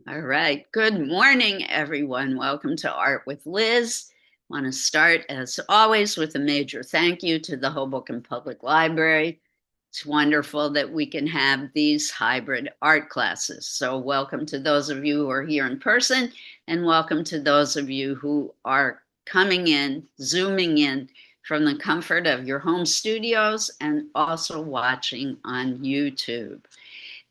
All right. Good morning, everyone. Welcome to Art with Liz. I want to start, as always, with a major thank you to the Hoboken Public Library. It's wonderful that we can have these hybrid art classes. So welcome to those of you who are here in person, and welcome to those of you who are coming in, Zooming in from the comfort of your home studios and also watching on YouTube.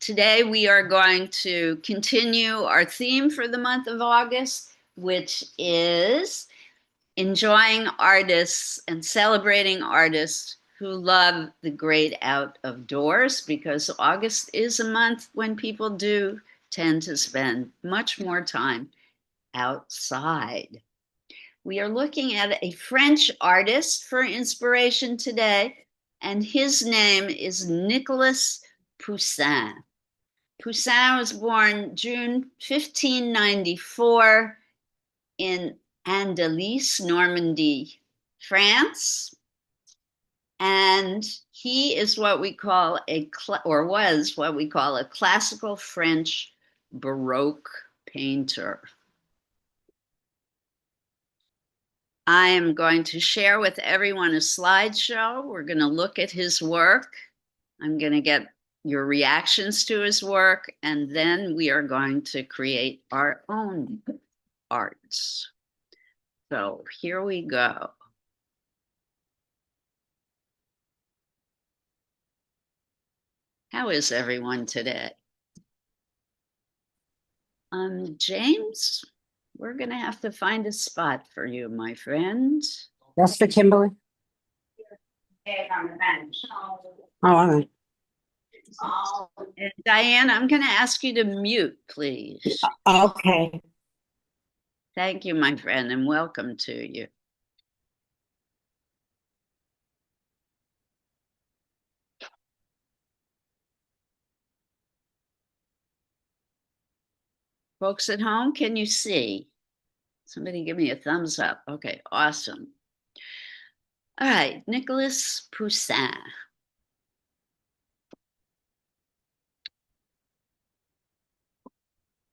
Today we are going to continue our theme for the month of August, which is enjoying artists and celebrating artists who love the great out of doors, because August is a month when people do tend to spend much more time outside. We are looking at a French artist for inspiration today, and his name is Nicolas Poussin. Poussin was born June 1594 in Andelys, Normandy, France. And he is what we call was what we call a classical French Baroque painter. I am going to share with everyone a slideshow. We're going to look at his work. I'm going to get your reactions to his work, and then we are going to create our own arts. So here we go. How is everyone today? James, we're going to have to find a spot for you, my friend. That's for Kimberly. Oh, all right. And Diane, I'm going to ask you to mute, please. Okay. Thank you, my friend, and welcome to you. Folks at home, can you see? Somebody give me a thumbs up. Okay, awesome. All right, Nicolas Poussin.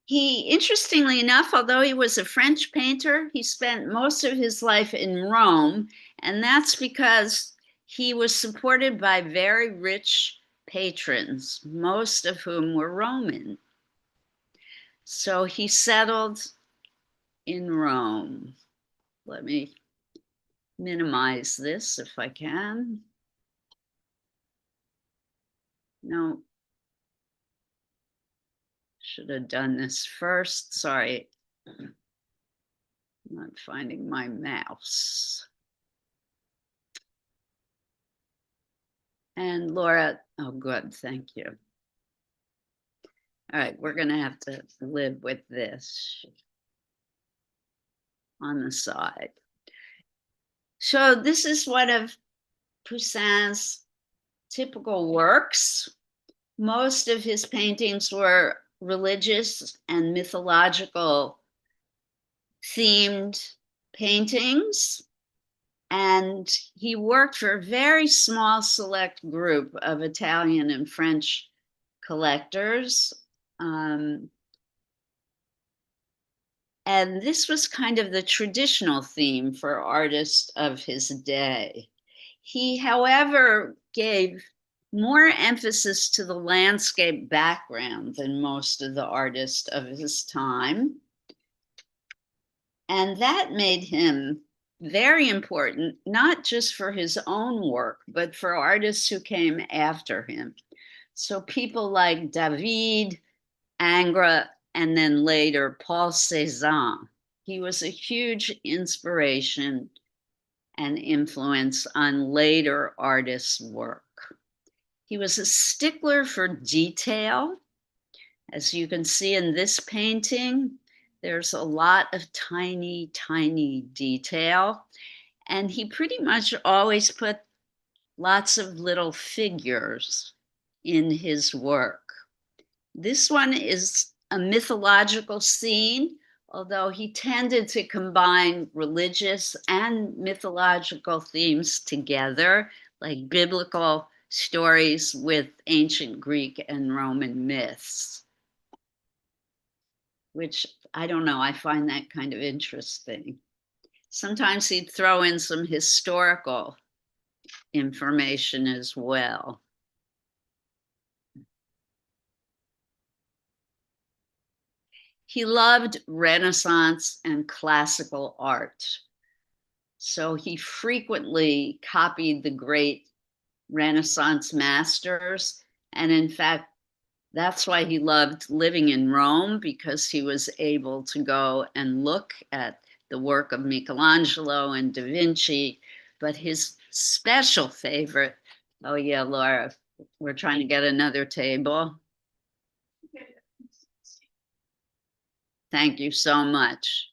He, interestingly enough, although he was a French painter, he spent most of his life in Rome, and that's because he was supported by very rich patrons, most of whom were Roman. So he settled in Rome. Let me minimize this if I can. No, should have done this first. Sorry, I'm not finding my mouse. And Laura, oh, good, thank you. All right, we're going to have to live with this on the side. So this is one of Poussin's typical works. Most of his paintings were religious and mythological themed paintings. And he worked for a very small select group of Italian and French collectors. And this was kind of the traditional theme for artists of his day. He, however, gave more emphasis to the landscape background than most of the artists of his time. And that made him very important, not just for his own work, but for artists who came after him. So people like David, Ingres, and then later Paul Cézanne. He was a huge inspiration and influence on later artists' work. He was a stickler for detail. As you can see in this painting, there's a lot of tiny, tiny detail. And he pretty much always put lots of little figures in his work. This one is a mythological scene, although he tended to combine religious and mythological themes together, like biblical stories with ancient Greek and Roman myths. which I don't know, I find that kind of interesting. Sometimes he'd throw in some historical information as well. He loved Renaissance and classical art. So he frequently copied the great Renaissance masters. And in fact, that's why he loved living in Rome, because he was able to go and look at the work of Michelangelo and Da Vinci. But his special favorite, oh yeah, Laura, we're trying to get another table. Thank you so much.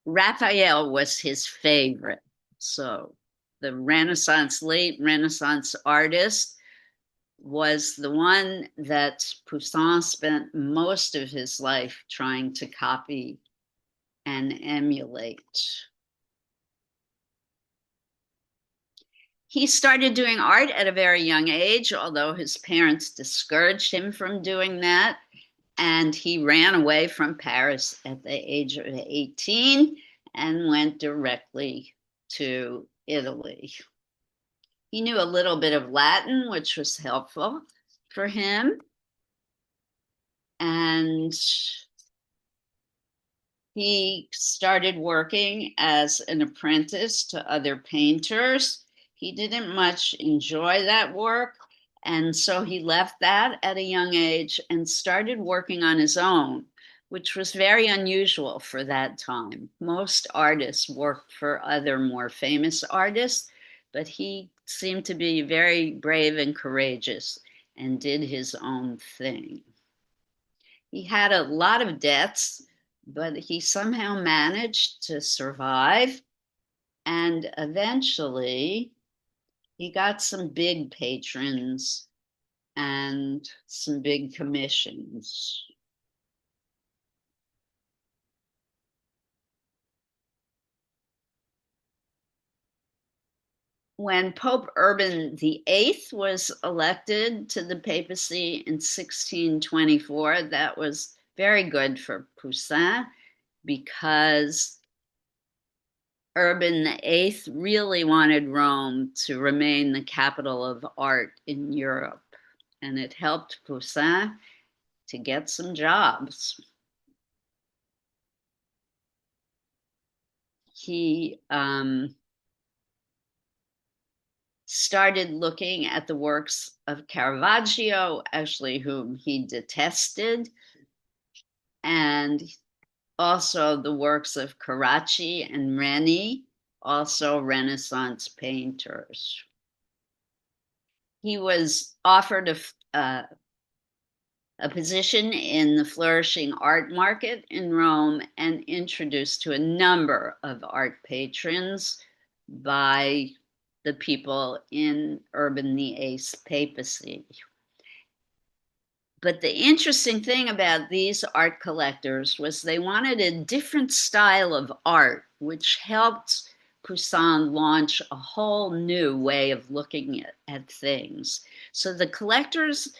Raphael was his favorite. So the Renaissance, late Renaissance artist was the one that Poussin spent most of his life trying to copy and emulate. He started doing art at a very young age, although his parents discouraged him from doing that. And he ran away from Paris at the age of 18 and went directly to Italy. He knew a little bit of Latin, which was helpful for him. And he started working as an apprentice to other painters. He didn't much enjoy that work, and so he left that at a young age and started working on his own, which was very unusual for that time. Most artists worked for other more famous artists, but he seemed to be very brave and courageous and did his own thing. He had a lot of debts, but he somehow managed to survive. And eventually, he got some big patrons and some big commissions. When Pope Urban VIII was elected to the papacy in 1624, that was very good for Poussin, because Urban VIII really wanted Rome to remain the capital of art in Europe, and it helped Poussin to get some jobs. He started looking at the works of Caravaggio, actually, whom he detested, and also the works of Carracci and Reni, also Renaissance painters. He was offered a position in the flourishing art market in Rome and introduced to a number of art patrons by the people in Urban VIII's papacy. But the interesting thing about these art collectors was they wanted a different style of art, which helped Poussin launch a whole new way of looking at things. So the collectors,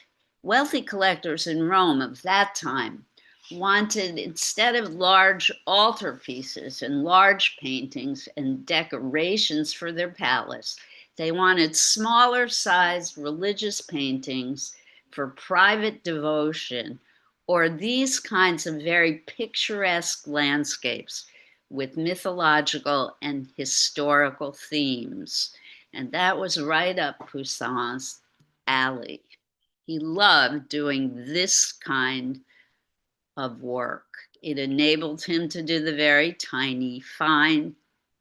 wealthy collectors in Rome of that time, wanted, instead of large altarpieces and large paintings and decorations for their palace, they wanted smaller sized religious paintings for private devotion, or these kinds of very picturesque landscapes with mythological and historical themes. And that was right up Poussin's alley. He loved doing this kind of work. It enabled him to do the very tiny, fine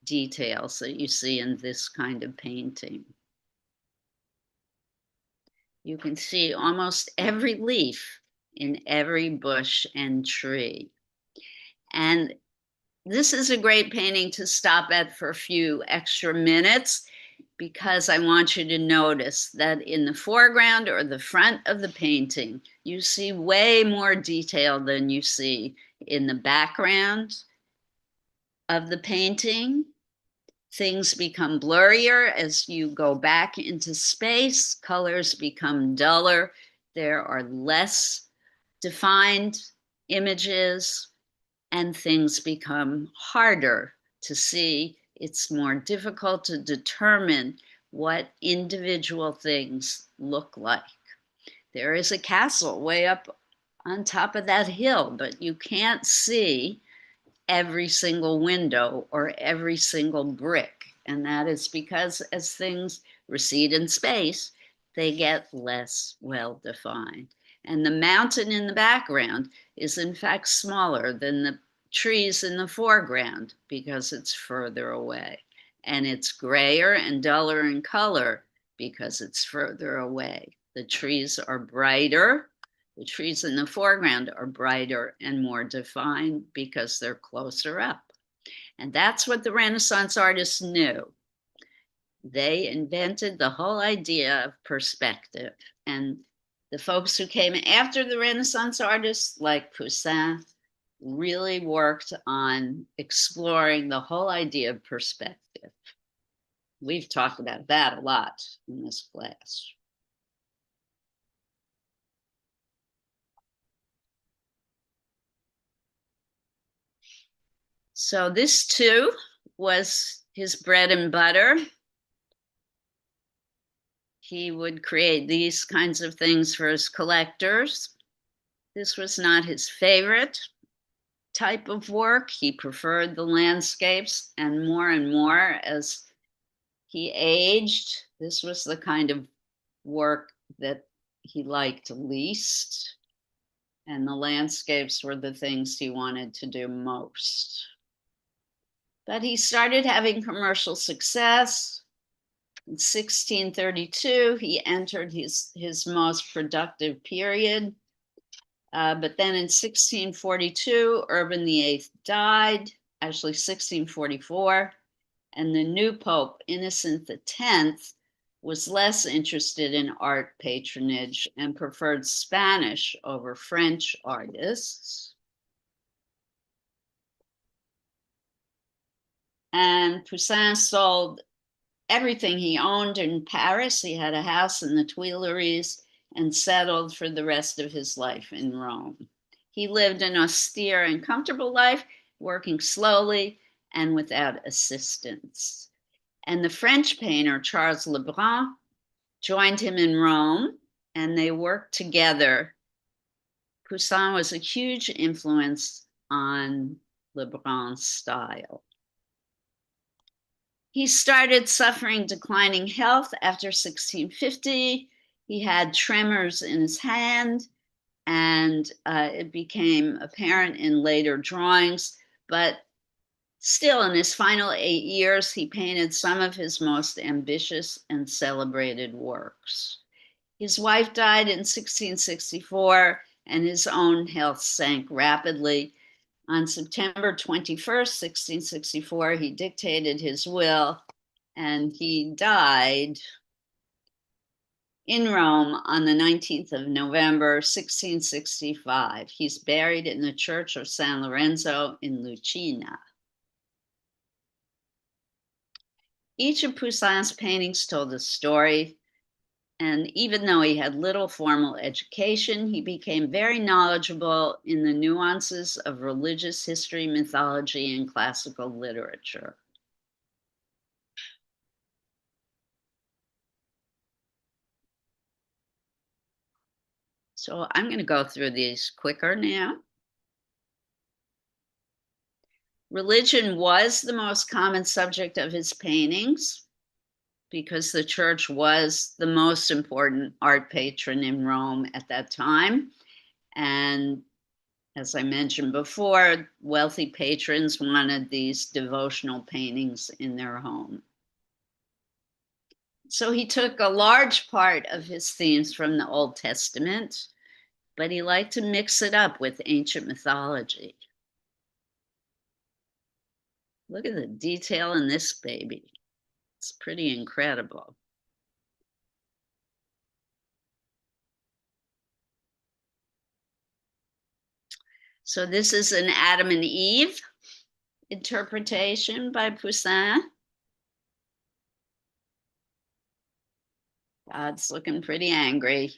details that you see in this kind of painting. You can see almost every leaf in every bush and tree. And this is a great painting to stop at for a few extra minutes, because I want you to notice that in the foreground or the front of the painting, you see way more detail than you see in the background of the painting. Things become blurrier as you go back into space. Colors become duller. There are less defined images, and things become harder to see. It's more difficult to determine what individual things look like. There is a castle way up on top of that hill, but you can't see every single window or every single brick. And that is because as things recede in space, they get less well defined. And the mountain in the background is in fact smaller than the trees in the foreground because it's further away. And it's grayer and duller in color because it's further away. The trees are brighter. The trees in the foreground are brighter and more defined because they're closer up. And that's what the Renaissance artists knew. They invented the whole idea of perspective. And the folks who came after the Renaissance artists, like Poussin, really worked on exploring the whole idea of perspective. We've talked about that a lot in this class. So this too was his bread and butter. He would create these kinds of things for his collectors. This was not his favorite type of work. He preferred the landscapes, and more as he aged, this was the kind of work that he liked least, and the landscapes were the things he wanted to do most. But he started having commercial success. In 1632, he entered his most productive period. But then in 1642, Urban VIII died, actually 1644, and the new Pope, Innocent X, was less interested in art patronage and preferred Spanish over French artists. And Poussin sold everything he owned in Paris. He had a house in the Tuileries and settled for the rest of his life in Rome. He lived an austere and comfortable life, working slowly and without assistance. And the French painter, Charles Lebrun, joined him in Rome, and they worked together. Poussin was a huge influence on Lebrun's style. He started suffering declining health after 1650. He had tremors in his hand, and it became apparent in later drawings. But still, in his final 8 years, he painted some of his most ambitious and celebrated works. His wife died in 1664, and his own health sank rapidly. On September 21st, 1664, he dictated his will, and he died in Rome on the 19th of November, 1665. He's buried in the Church of San Lorenzo in Lucina. Each of Poussin's paintings told a story, and even though he had little formal education, he became very knowledgeable in the nuances of religious history, mythology, and classical literature. So I'm going to go through these quicker now. Religion was the most common subject of his paintings because the church was the most important art patron in Rome at that time. And as I mentioned before, wealthy patrons wanted these devotional paintings in their home. So he took a large part of his themes from the Old Testament, but he liked to mix it up with ancient mythology. Look at the detail in this baby. It's pretty incredible. So this is an Adam and Eve interpretation by Poussin. God's looking pretty angry.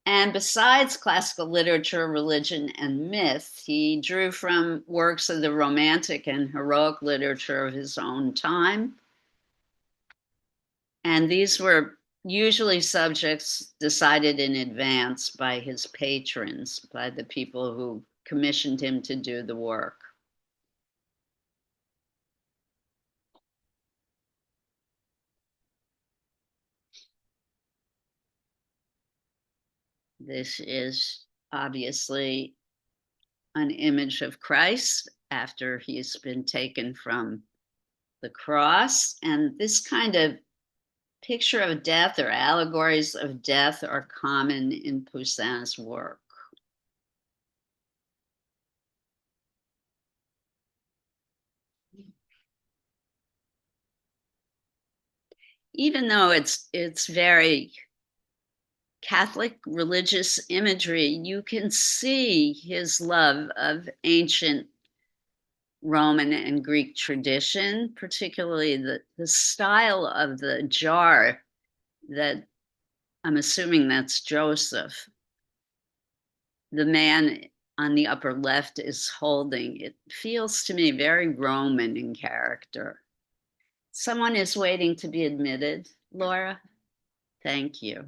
And besides classical literature, religion, and myth, he drew from works of the Romantic and heroic literature of his own time. And these were usually subjects decided in advance by his patrons, by the people who commissioned him to do the work. This is obviously an image of Christ after he's been taken from the cross. And this kind of picture of death or allegories of death are common in Poussin's work. Even though it's very Catholic religious imagery, you can see his love of ancient Roman and Greek tradition, particularly the style of the jar that I'm assuming that's Joseph. The man on the upper left is holding. It feels to me very Roman in character. Someone is waiting to be admitted. Laura, thank you.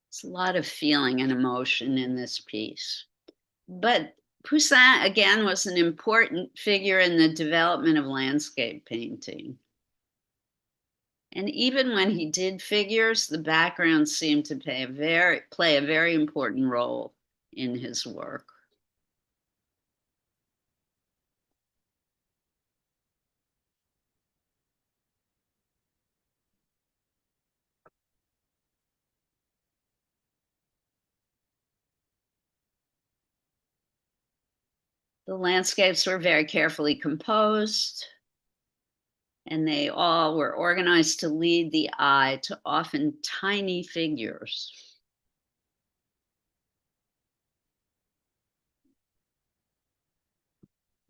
It's a lot of feeling and emotion in this piece. But Poussin, again, was an important figure in the development of landscape painting. And even when he did figures, the background seemed to play a very important role in his work. The landscapes were very carefully composed, and they all were organized to lead the eye to often tiny figures.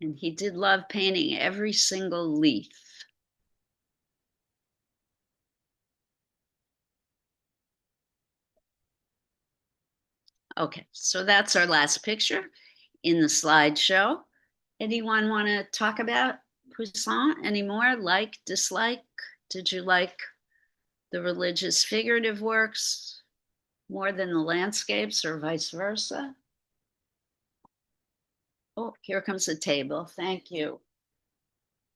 And he did love painting every single leaf. Okay, so that's our last picture in the slideshow. Anyone want to talk about Poussin anymore? Like, dislike? Did you like the religious figurative works more than the landscapes or vice versa? Oh, here comes the table. Thank you.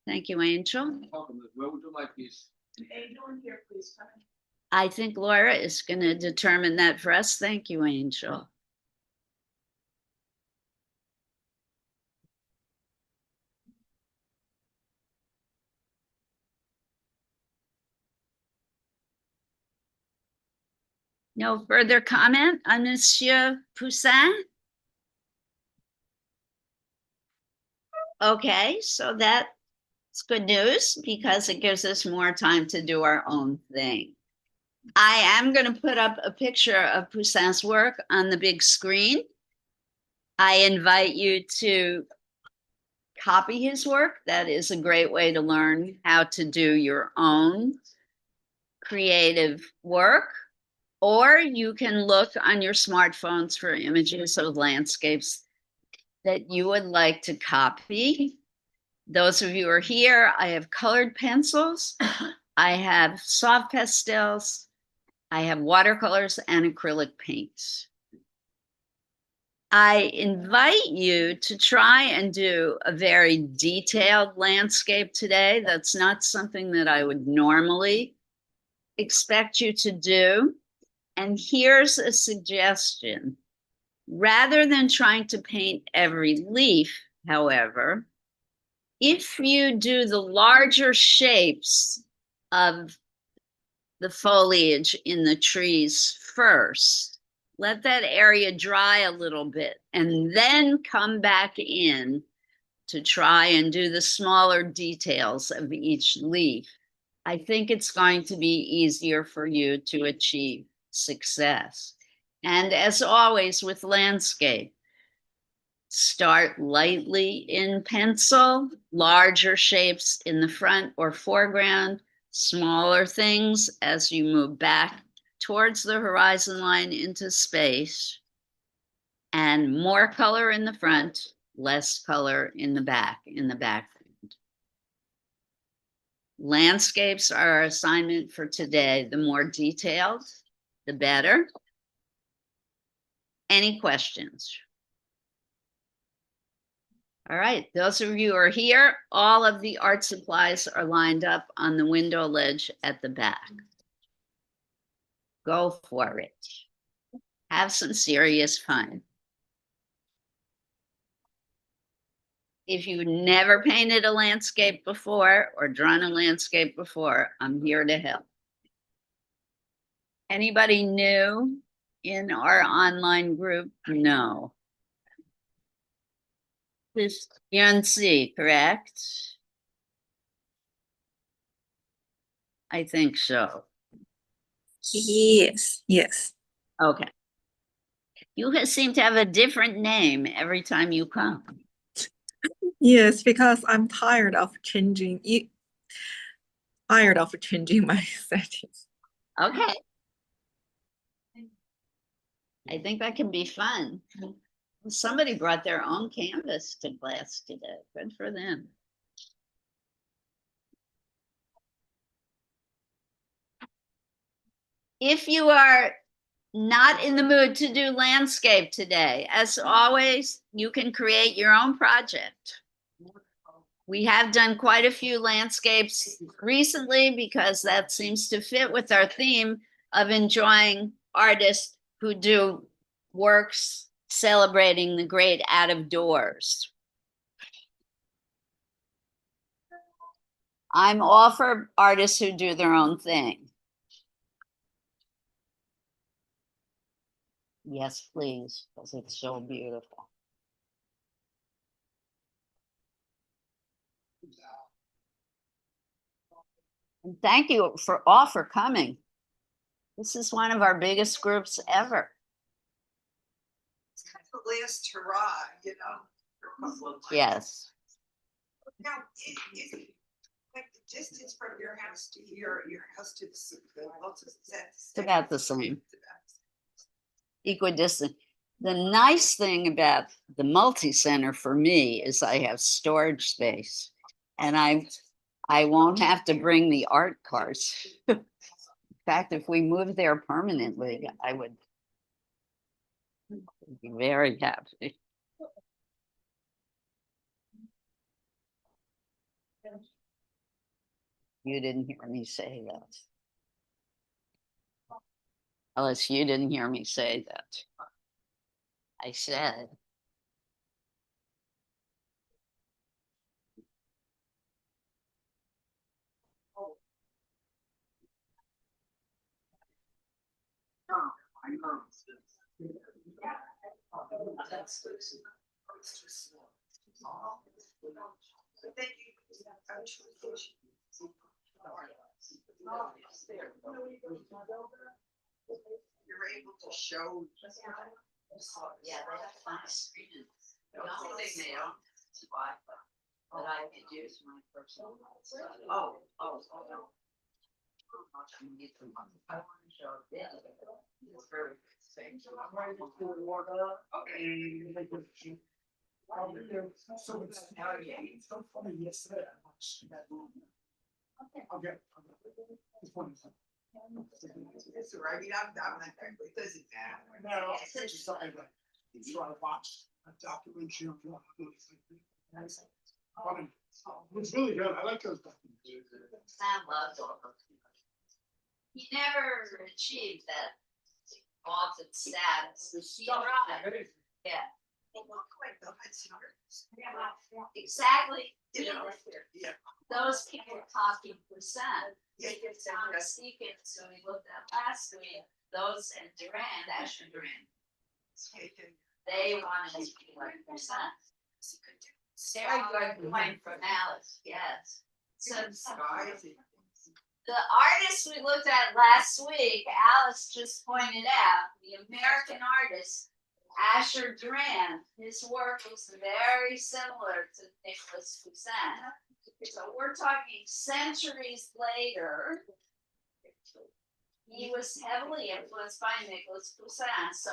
Thank you, Angel. Where would you like these? Angel in here, please come in. I think Laura is going to determine that for us. Thank you, Angel. No further comment on Monsieur Poussin? Okay, so that's good news because it gives us more time to do our own thing. I am going to put up a picture of Poussin's work on the big screen. I invite you to copy his work. That is a great way to learn how to do your own creative work. Or you can look on your smartphones for images of landscapes that you would like to copy. Those of you who are here, I have colored pencils, I have soft pastels, I have watercolors and acrylic paints. I invite you to try and do a very detailed landscape today. That's not something that I would normally expect you to do. And here's a suggestion. Rather than trying to paint every leaf, however, if you do the larger shapes of the foliage in the trees first, let that area dry a little bit, and then come back in to try and do the smaller details of each leaf, I think it's going to be easier for you to achieve success. And as always with landscape, Start lightly in pencil, larger shapes in the front or foreground, smaller things as you move back towards the horizon line into space, and more color in the front, less color in the background. Landscapes are our assignment for today. The more detailed, the better. Any questions? All right, those of you who are here, all of the art supplies are lined up on the window ledge at the back. Go for it. Have some serious fun. If you've never painted a landscape before or drawn a landscape before, I'm here to help. Anybody new in our online group? No. This Yancy, correct? I think so. Yes, yes. Okay. You seem to have a different name every time you come. Yes, because I'm tired of changing it. Tired of changing my settings. Okay. I think that can be fun. Somebody brought their own canvas to class today. Good for them. If you are not in the mood to do landscape today, as always, you can create your own project. We have done quite a few landscapes recently because that seems to fit with our theme of enjoying artists who do works celebrating the great out of doors. I'm all for artists who do their own thing. Yes, please, because it's so beautiful. And thank you for all for coming. This is one of our biggest groups ever. It's kind of the last hurrah, you know. Yes. Now, like the distance from your house to here, your house to the It's about the same. Equidistant. The nice thing about the multi-center for me is I have storage space and I won't have to bring the art cars. In fact, if we moved there permanently, I would be very happy. You didn't hear me say that. Alice, you didn't hear me say that. I said, You're able to show. yeah, they have fun screens. The only thing they don't is Wi-Fi, but I could use my personal. Oh. I want to show a bit. It's very safe. It's right, I'm not, it doesn't matter. No, it's just something like, you want to watch a documentary on funny. It's really good. I like those documentaries. Sam loves all those people. He never achieved that vaulted status. He tried. Yeah. Exactly. You know, yeah. Those people talking percent. Sound sequence, so we looked at last week, those and Durand, Asher Durand. They wanted to be like percent. Very good point from Alice, yes. So the artists we looked at last week, Alice just pointed out, the American artists Asher Duran, his work was very similar to Nicholas Poussin. So we're talking centuries later. He was heavily influenced by Nicholas Poussin. So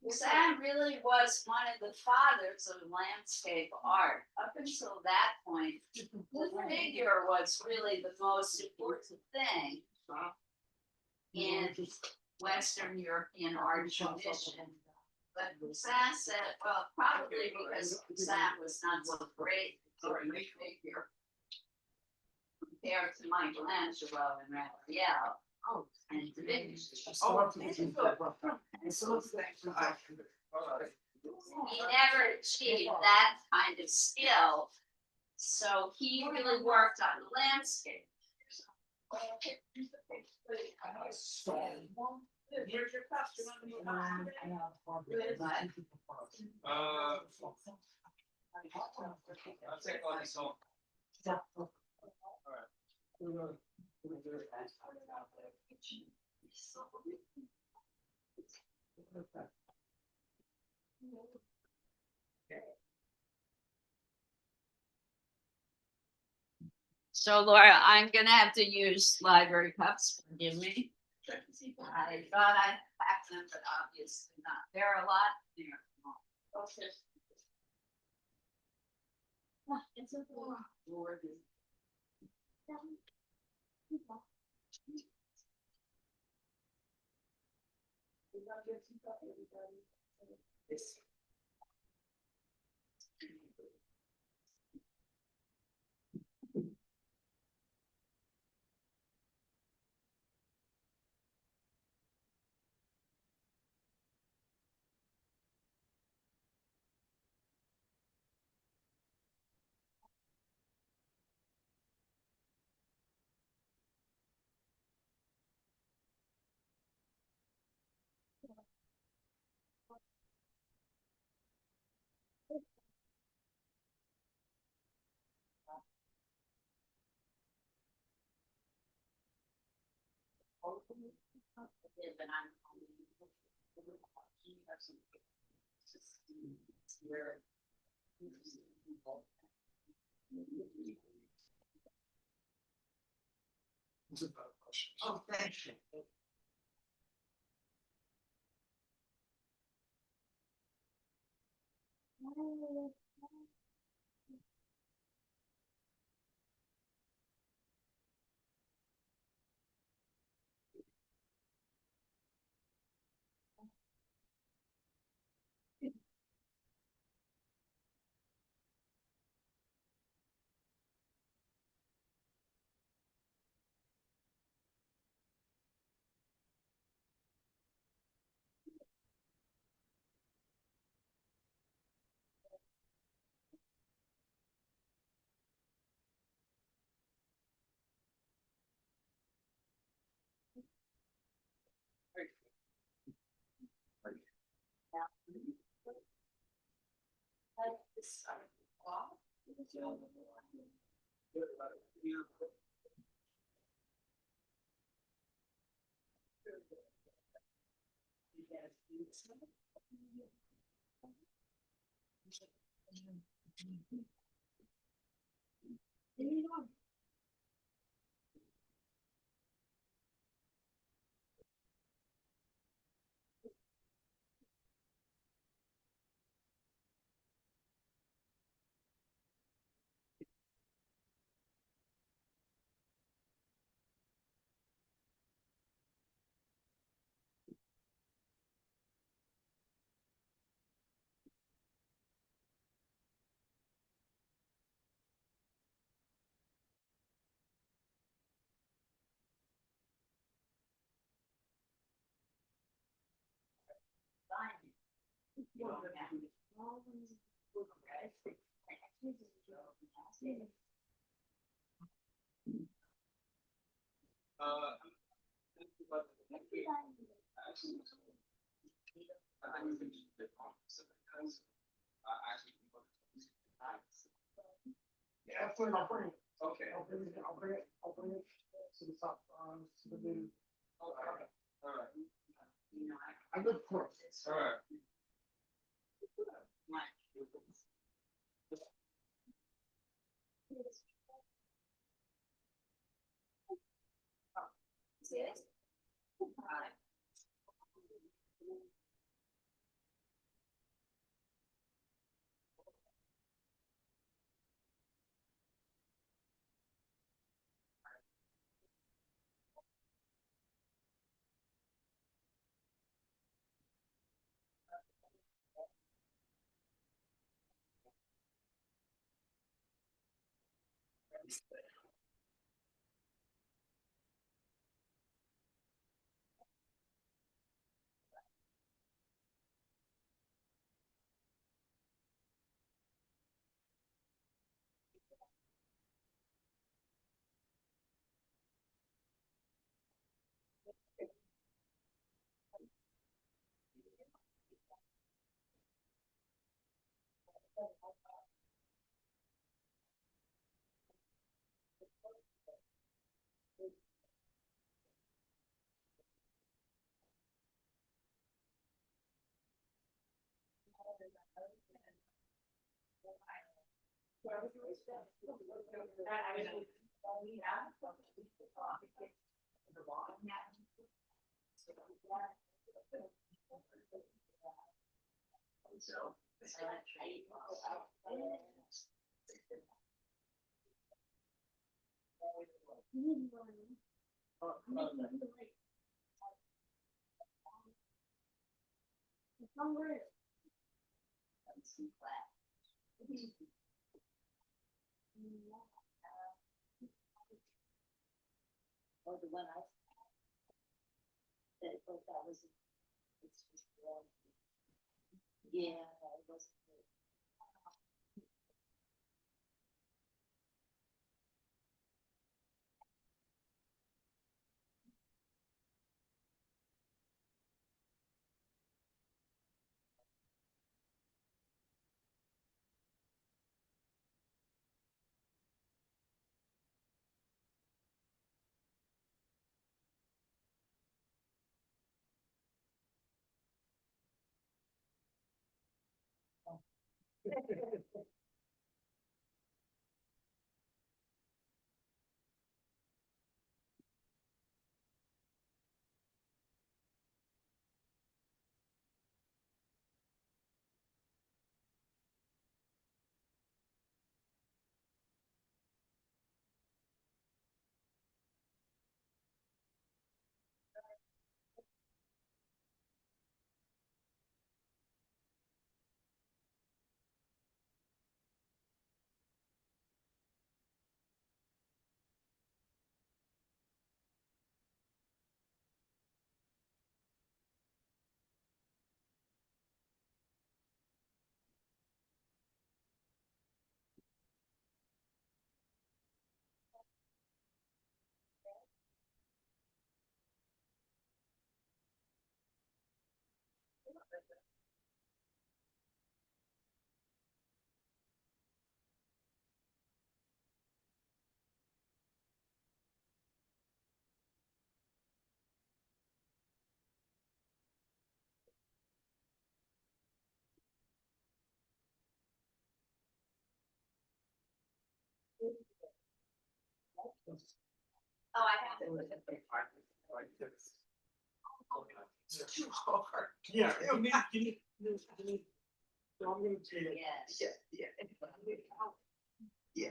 Poussin really was one of the fathers of landscape art. Up until that point, the figure was really the most important thing in Western European art tradition. But Poussin said, well, probably because Poussin was not so great for a figure compared to Michelangelo and Raphael. And Da Vinci. He never achieved that kind of skill, so he really worked on the landscape. Here's your question. I'll take all this home. So Laura, I'm gonna have to use library cups, forgive me. I thought I packed them, but obviously not. There are a lot there. Okay. It's a Lord. Oh, thank you. Yeah, I'll bring it. Okay. I'll bring it to the top, to the new. All right. I look for it. All right. Oh, I have to look at the part. It's too hard. Yeah, I mean, so I'm gonna take it. Yes. Yeah. Yeah.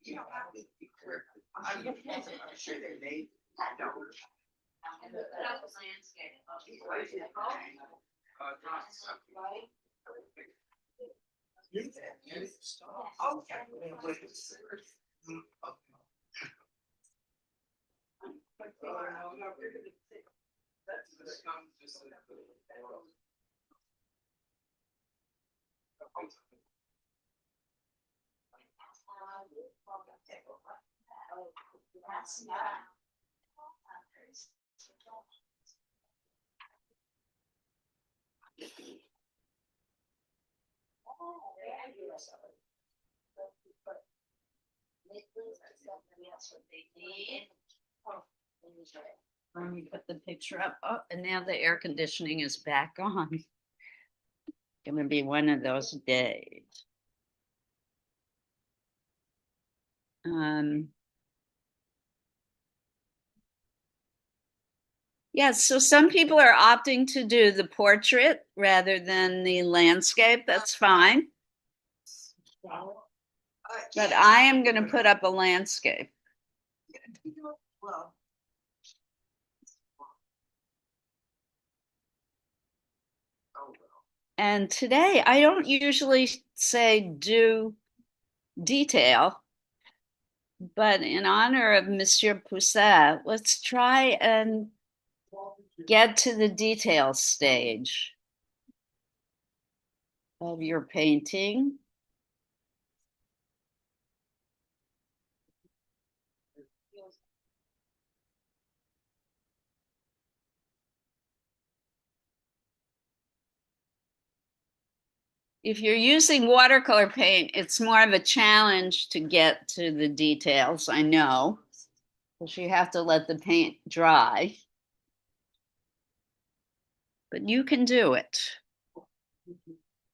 You know, I would be correct. I'm sure they're made. I don't. And the landscape. That's not. That's what they need. Let me put the picture up. Oh, and now the air conditioning is back on. Gonna be one of those days. Yeah, so some people are opting to do the portrait rather than the landscape. That's fine. But yeah, I am gonna put up a landscape. well. Oh, well. And today I don't usually say do detail, but in honor of Monsieur Poussin, let's try and get to the detail stage of your painting. If you're using watercolor paint, it's more of a challenge to get to the details, I know, because you have to let the paint dry. But you can do it.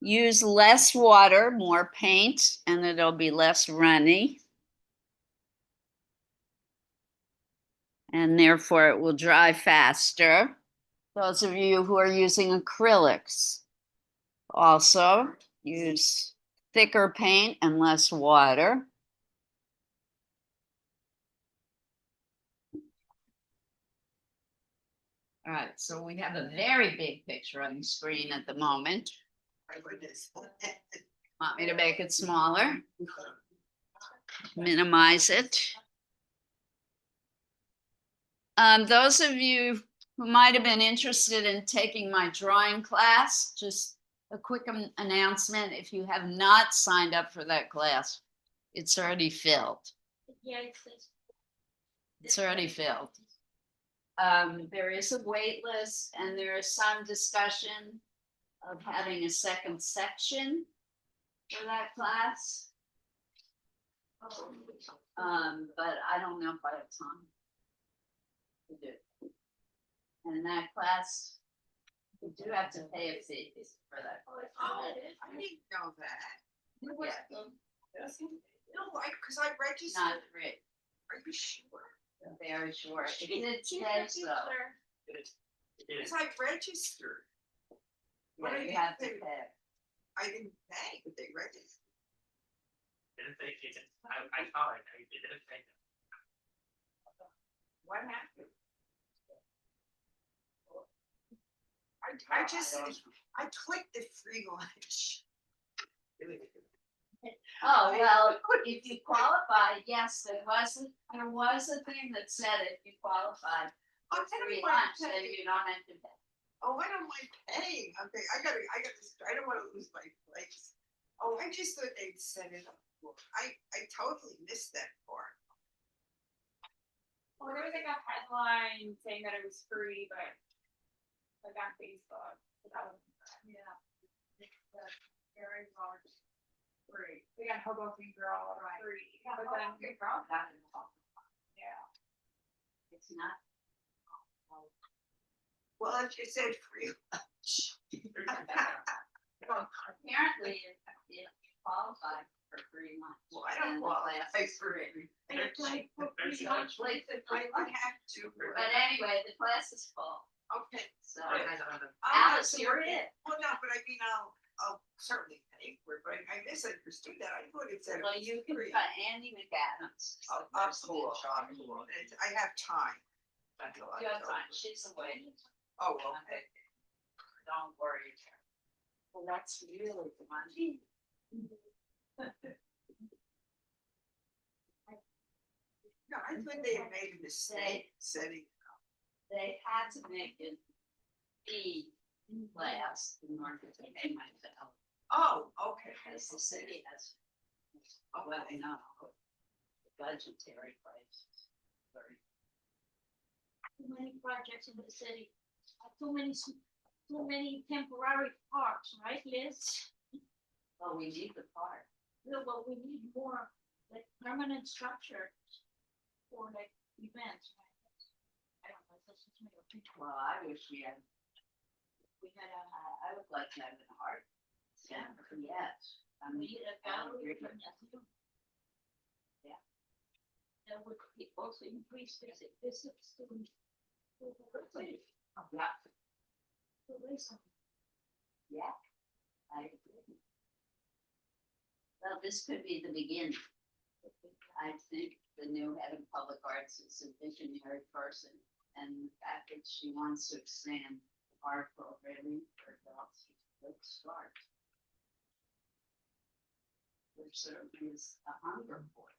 Use less water, more paint, and it'll be less runny. And therefore it will dry faster. Those of you who are using acrylics, also use thicker paint and less water. All right, so we have a very big picture on the screen at the moment. My goodness. Want me to make it smaller? Minimize it. Those of you who might have been interested in taking my drawing class, just a quick announcement. If you have not signed up for that class, it's already filled. It's already filled. There is a wait list and there is some discussion of having a second section for that class. But I don't know if I have time to do it. And that class, you do have to pay a fee for that. Oh, I didn't know that. No, because I registered. Not free. Are you sure? Very sure. It did say so. Because I registered. Yeah, you have to pay. I didn't pay, but they registered. I saw it, I didn't think. What happened? I just, I clicked the free lunch. Oh, well, if you qualify, yes, there was a thing that said if you qualified for free lunch, then you don't have to pay. Oh, I don't mind paying. Okay, I got this, I don't wanna lose my place. Oh, I just thought they'd set it up. I totally missed that part. Well, there was like a headline saying that it was free, but like on Facebook, but that was, yeah. It's very large. Free. We got Hoboken Girl, Right. free. Yeah, But then, yeah. It's not. Well, if you said free lunch. Apparently, if you qualify for free lunch. Well, I don't then the qualify class is for free. It's like for free So lunch. it's like the free I lunch. have to. But anyway, the class is full, Okay. so I'll Alice, have to you're look it. Well, no, but I mean, I'll certainly pay for it, but I misunderstood that. I thought it said. it Well, was you can free. put Andy McAdams. Oh, cool. I have time. That's all I You have know. time, she's away. Oh, okay. Don't worry. Well, that's really the money. No, I thought they had made a mistake setting. They had to make it fee class in order to pay my bill, Oh, okay. because the city has, well, no, budgetary crisis. Too many projects in the city, too many temporary parks, right, Liz? Well, we need the park. No, but we need more, like, permanent structure for like events, I don't know, that's just my opinion. Well, I wish we had, We had I would like to have an art center, yes. I we mean, need a I gallery agree. for museum. Yeah. That would also increase visits to the city. Yeah, To listen. yeah, I agree. Well, this could be the beginning. I think the new head of public arts is a visionary person, and the fact that she wants to expand art programming for adults is a good start. There certainly is a hunger for it.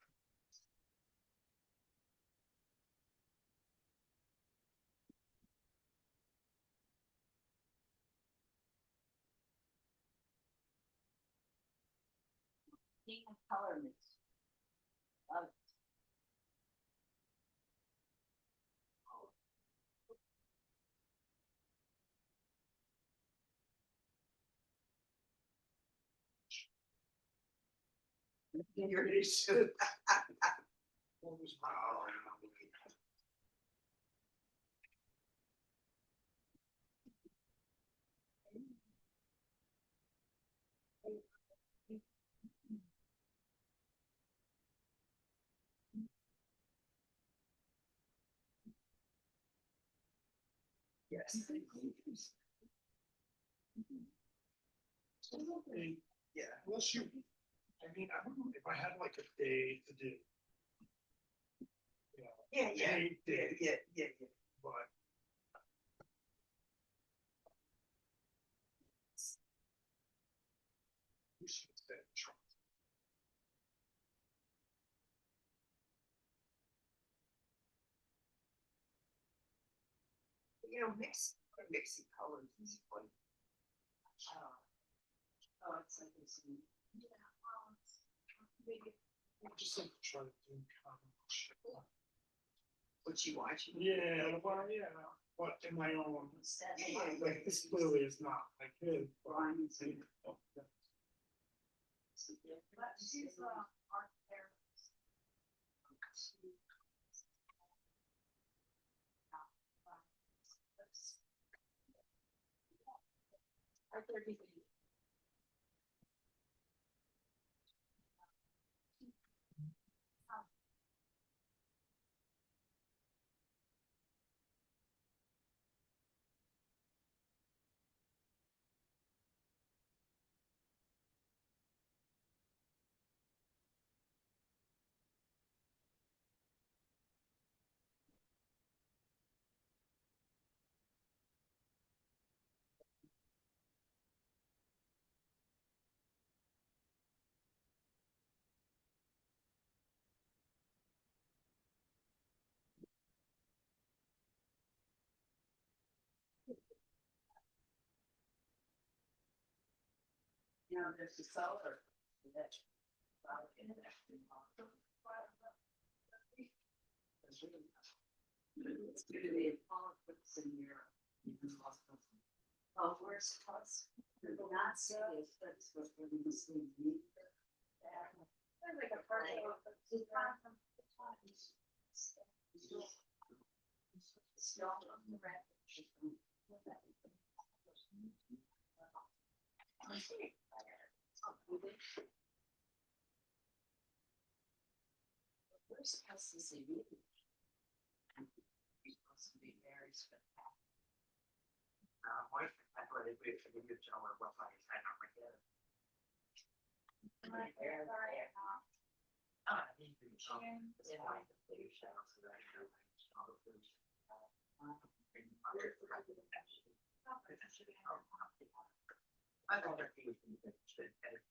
Being a color mix. Love it. You're so- What was my, oh, Yes. yeah, unless you, I mean, I don't know if I had like a day to do. You know, Yeah, yeah, paid yeah, day, yeah, yeah, yeah. but. We should stay in charge. You know, mixing colors is fun. Oh, it's like this. I just like to try to do common shit. What you watch? Yeah, well, yeah, but in my own, Yeah, like, this clearly is not my kid, but I'm saying. She's art therapist. Art therapy. You know, there's a solar. That's it's going to be a politics in Europe. Oh, worst plus, not serious, but it's what we're going to see. Like a partial. Still on the record. We're supposed to see you. We're supposed to be very spectacular. My, I thought it'd be a good job of what I had on my head. I need to do something. It's like the food shelves that I have, all the food. I thought that he was going to fit better.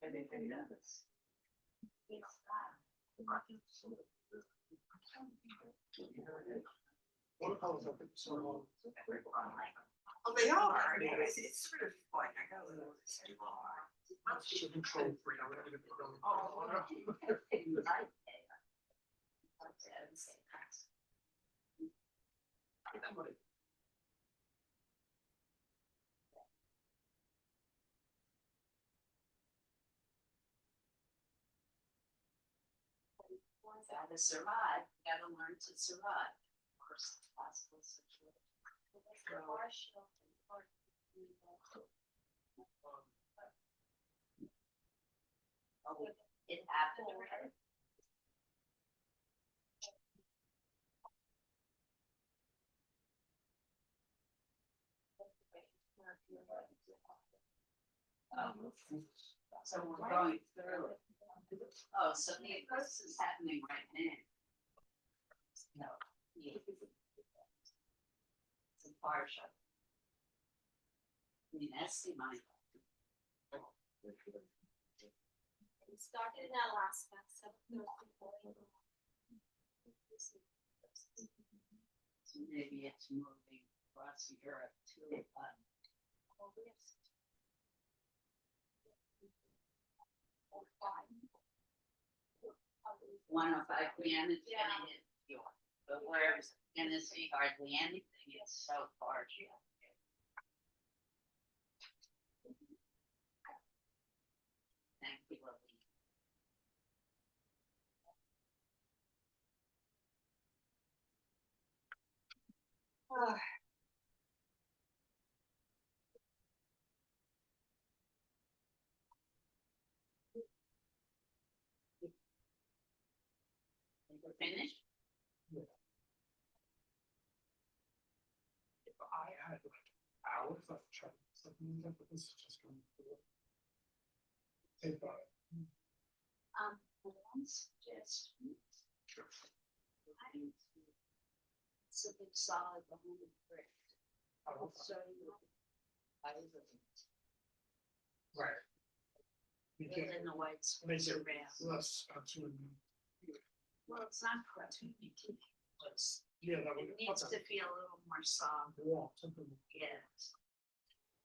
Everything does. What colors are so long? Oh, they are. It's sort of fun. I got a little. Should control free. I'm gonna put them. Oh, Gotta survive, gotta learn to survive. Worst possible situation. Oh, it happened already. Oh, so we're going through it. Oh, so the eclipse is happening right now. No. Yeah. It's a partial. I mean, that's the mind. It started in Alaska, 7:34. So maybe it's moving across Europe too, but. One of five p.m. is gonna hit York, but where it's gonna see hardly anything, it's so partial. Thank you, Lily. Think we're finished? If I had like hours of trying something like that, but this is just going through. Think about it. One suggestion. It's a big solid behind the brick. I don't know. So you. I was Right. We Fill can in the white make space it around. less opportunity. Well, it's not opportunity. Let's, yeah, that would. It needs to feel a little more soft. Yeah, something. Yes.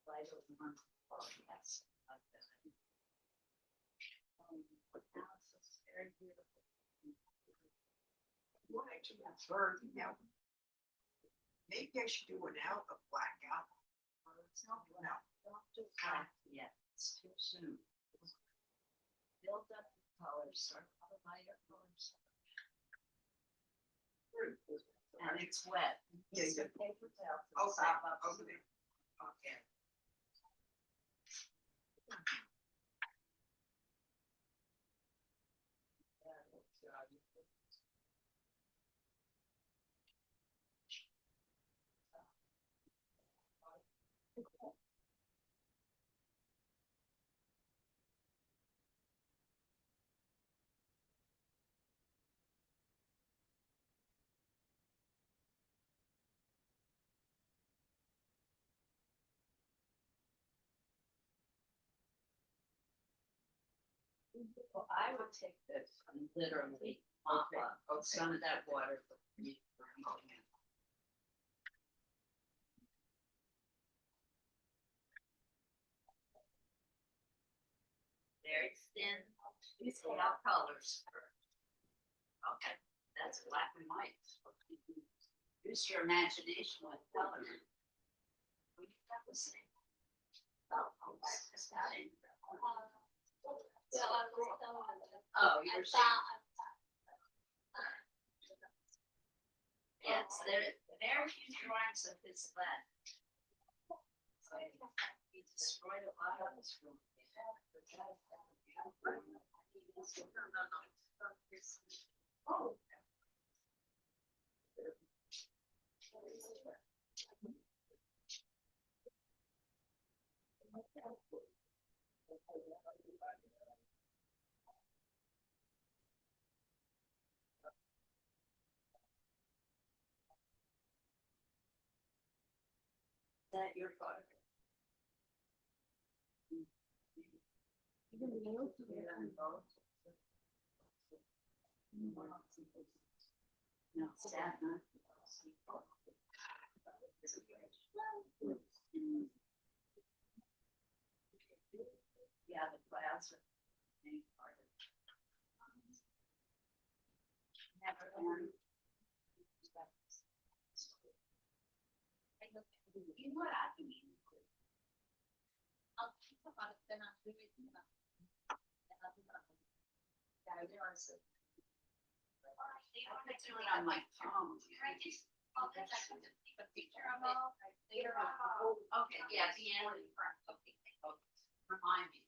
Light of one. Oh, yes. Like that. Now it's just very beautiful. What I do have heard, maybe I should do one out of blackout. No. Don't do black yet, it's too soon. Build up the colors, start with the lighter colors. And it's wet. Yeah, It's a yeah. paper towel. Okay. Okay. Well, I would take this and literally mop up some of that water. Very thin, these are colors. Okay, that's black and white. Use your imagination with color. We got the same. Oh, that's not it. Oh, you're saying. Yes, there are few drawings of this land. So he destroyed a lot of this room. Oh. That your photograph? No, it's that, huh? Yeah, the clouds are. Never learned. You know what I mean? I'll think about it, then I'll do it. I realize that. do it on my phone. Okay, yeah, the end. Remind me.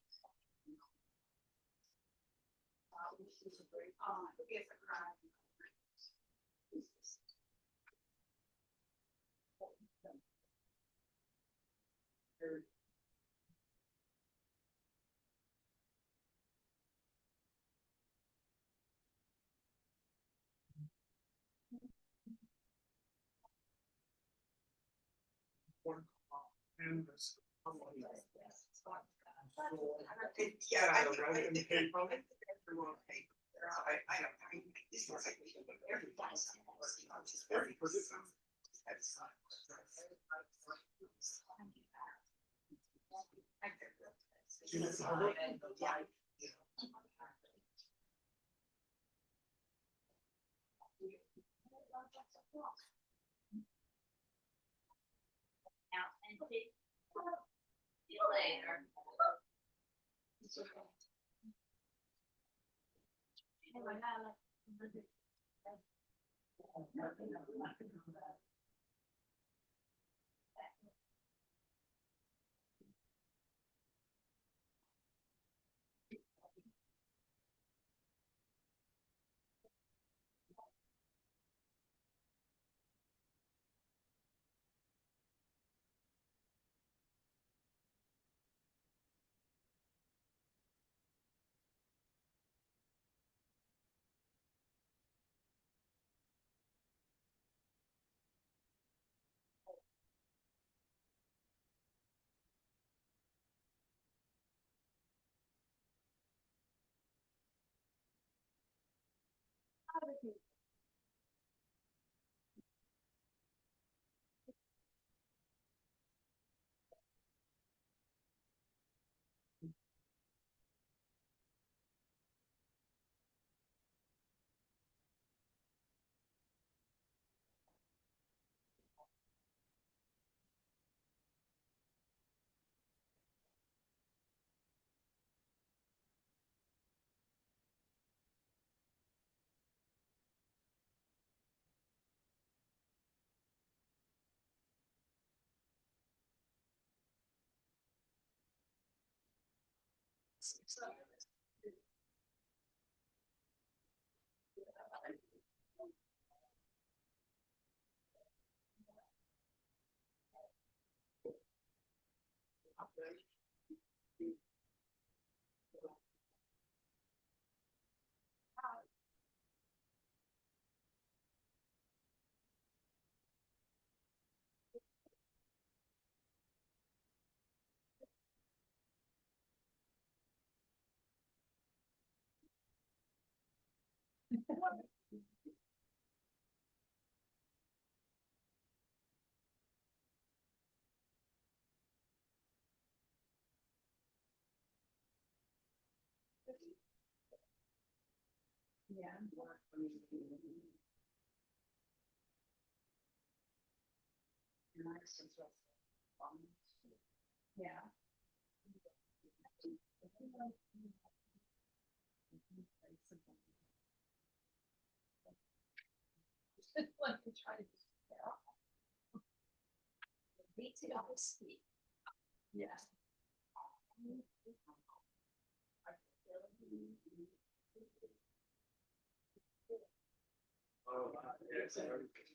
And this. Yeah, I Right, think in the paper. I think everyone paid. I don't, I mean, this looks like everybody's. It's very persistent. See you later.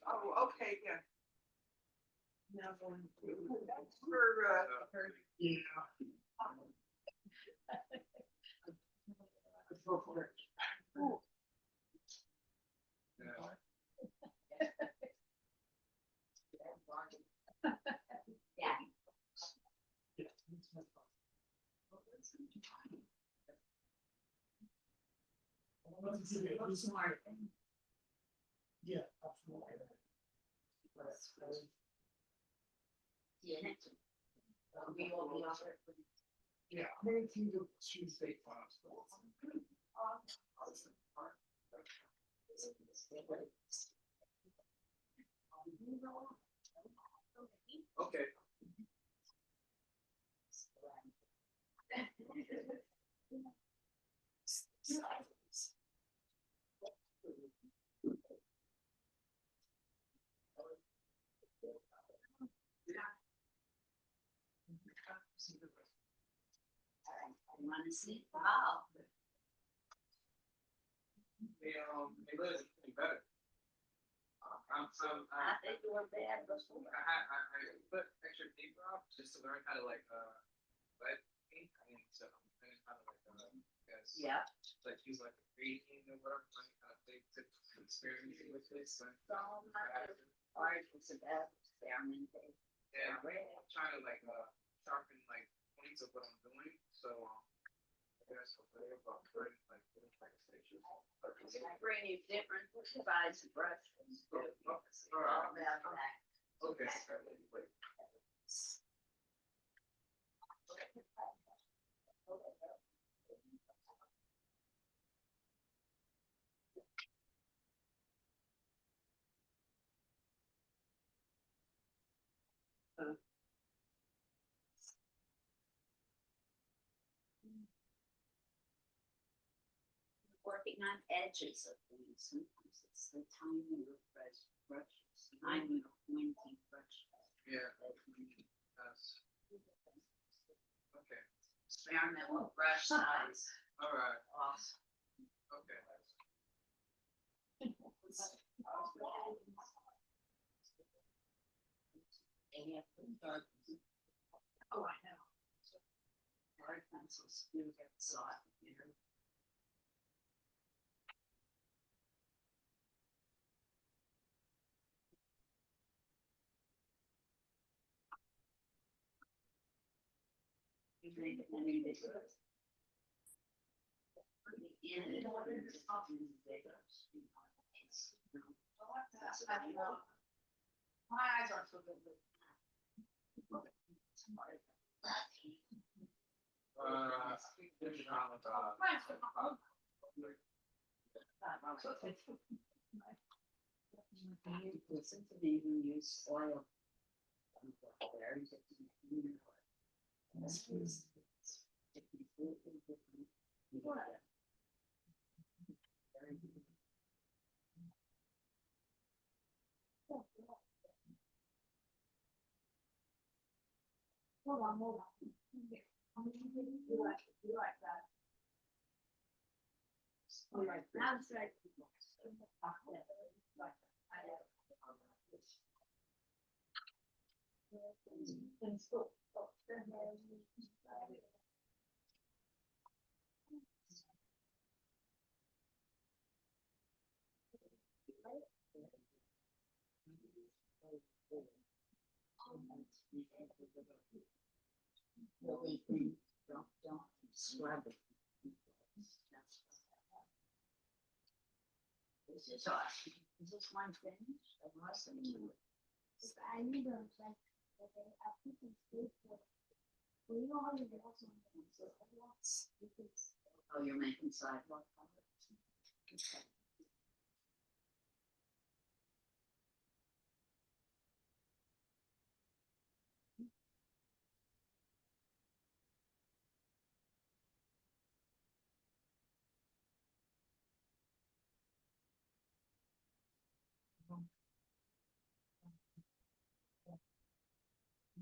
Oh, okay, yeah. Now going. For, Yeah. Yeah, absolutely. Yeah, I'm going to do Tuesday class. Okay. Want to see? Wow. Hey Liz, it's getting better. I think you were bad before. I put extra paper up just to learn how to like, wet paint, and so I'm kind of like, I guess. Yeah. Like use like a gradient or whatever, like kind of thing to experiment with this. So much art is about experimenting. Yeah, I'm trying to like, sharpen like points of what I'm doing, so, I guess hopefully about putting like station. Bring you different size brushes. All about that. Okay. Working on edges of things. Sometimes it's the tiny brushes, tiny pointy brushes. Yeah. That's, okay, Experiment with brush size. all right, Awesome. okay. Oh, I know. Hard pencils, you get soft, you know. You think any difference? In My eyes aren't so good. There's not with, Listen to me, we use oil. This is completely different. Very good. Hold on, hold on. You like that. Now it's like. In school. Really, don't scrub it. This is awesome. Is this one finished? I wasn't. I need them like, okay, I put them straight for. Well, you know how you get also. Oh, you're making sidewalk. Okay.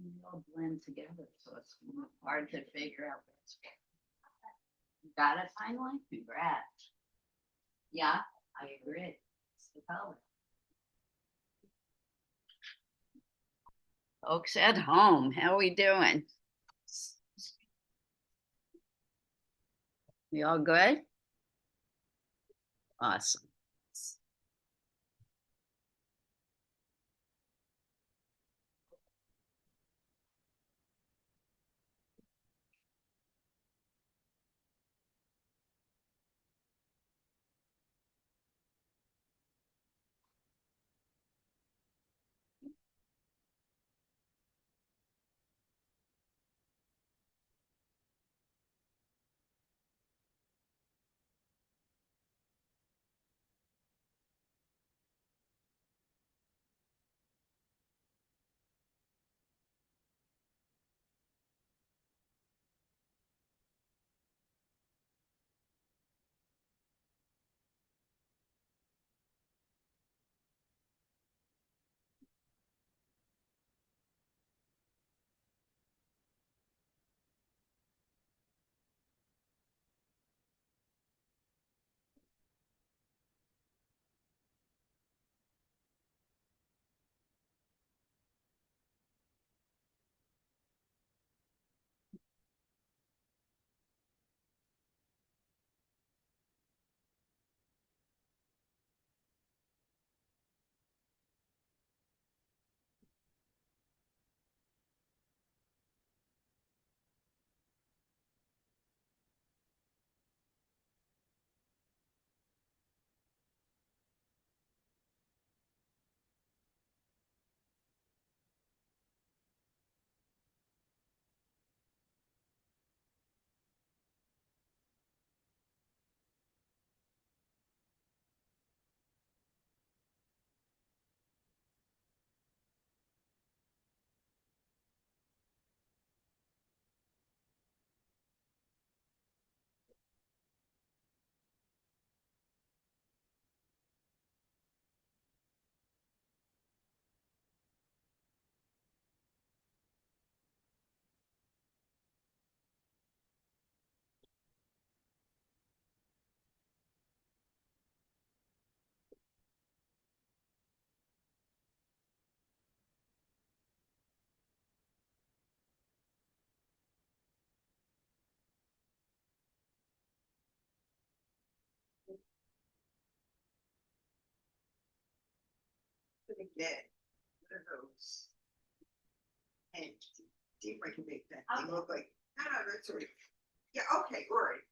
They all blend together, so it's hard to figure out what's. You got it finally? Congrats. Yeah, I agree. It's the color. Folks at home, how we doing? We all good? Awesome. can get one of those. And see if I can make that thing look like, no, that's sort of, yeah, okay, all right.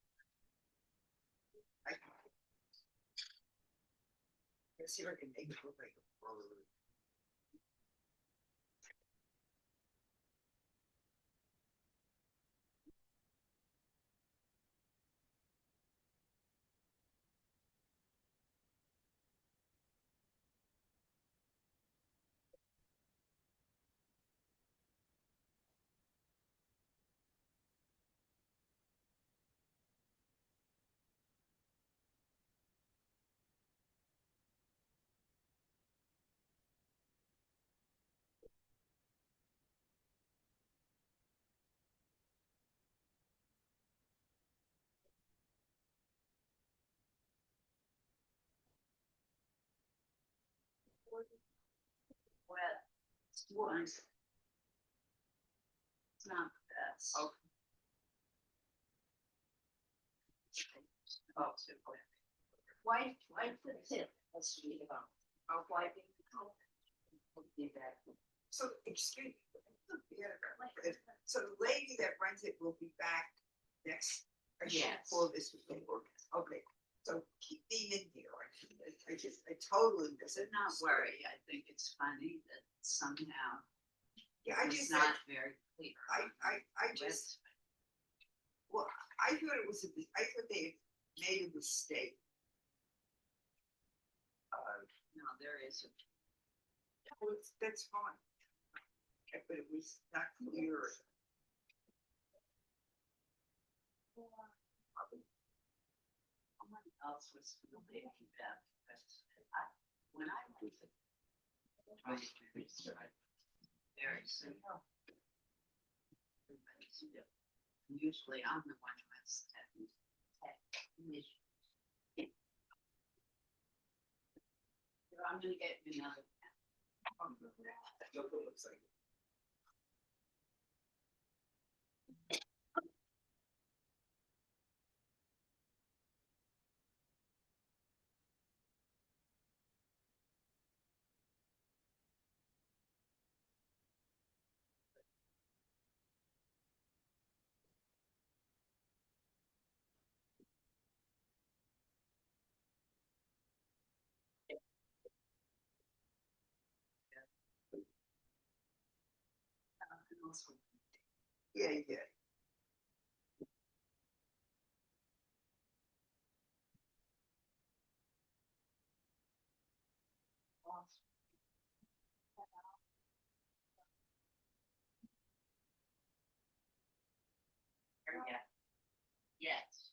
Let's see if I can make it look like a bird. Well, it's nice. It's not the best. Oh. Oh, so quick. Wipe the tip. Let's read about. Wiping. Do that. So, excuse me. So the lady that runs it will be back next. Yes. For this was gonna work. Okay, so keep me in here. I totally miss So it. not worry. I think it's funny that somehow Yeah, I it's just, not very clear. I just, well, I thought it was I thought they had made a mistake. No, there is a. Well, that's fine. Okay, but it was not clear. Someone else was really bad. When I went to try to restart, very simple. Everybody's new. Usually I'm the one who has tech issues. So I'm gonna get you another. Look what it looks like. And also, Yeah, yeah. yeah. Yes.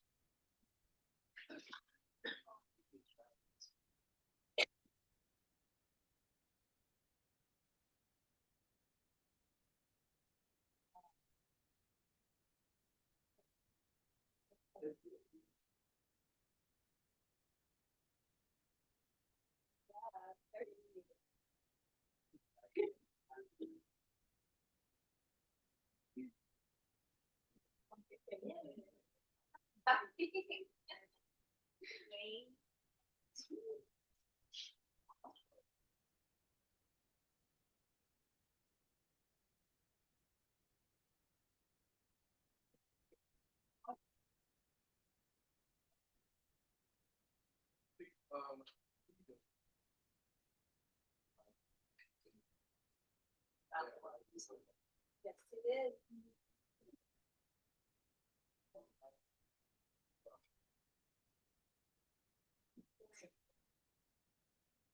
Um, Yes, it is.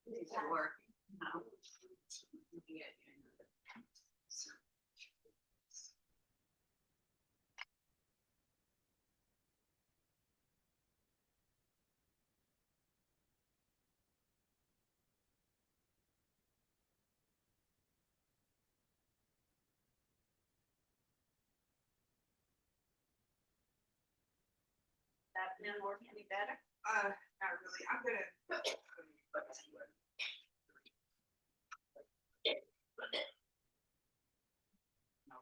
Is it working? No. Yeah. That didn't work any better? Not really, I'm gonna. Let's see what. No.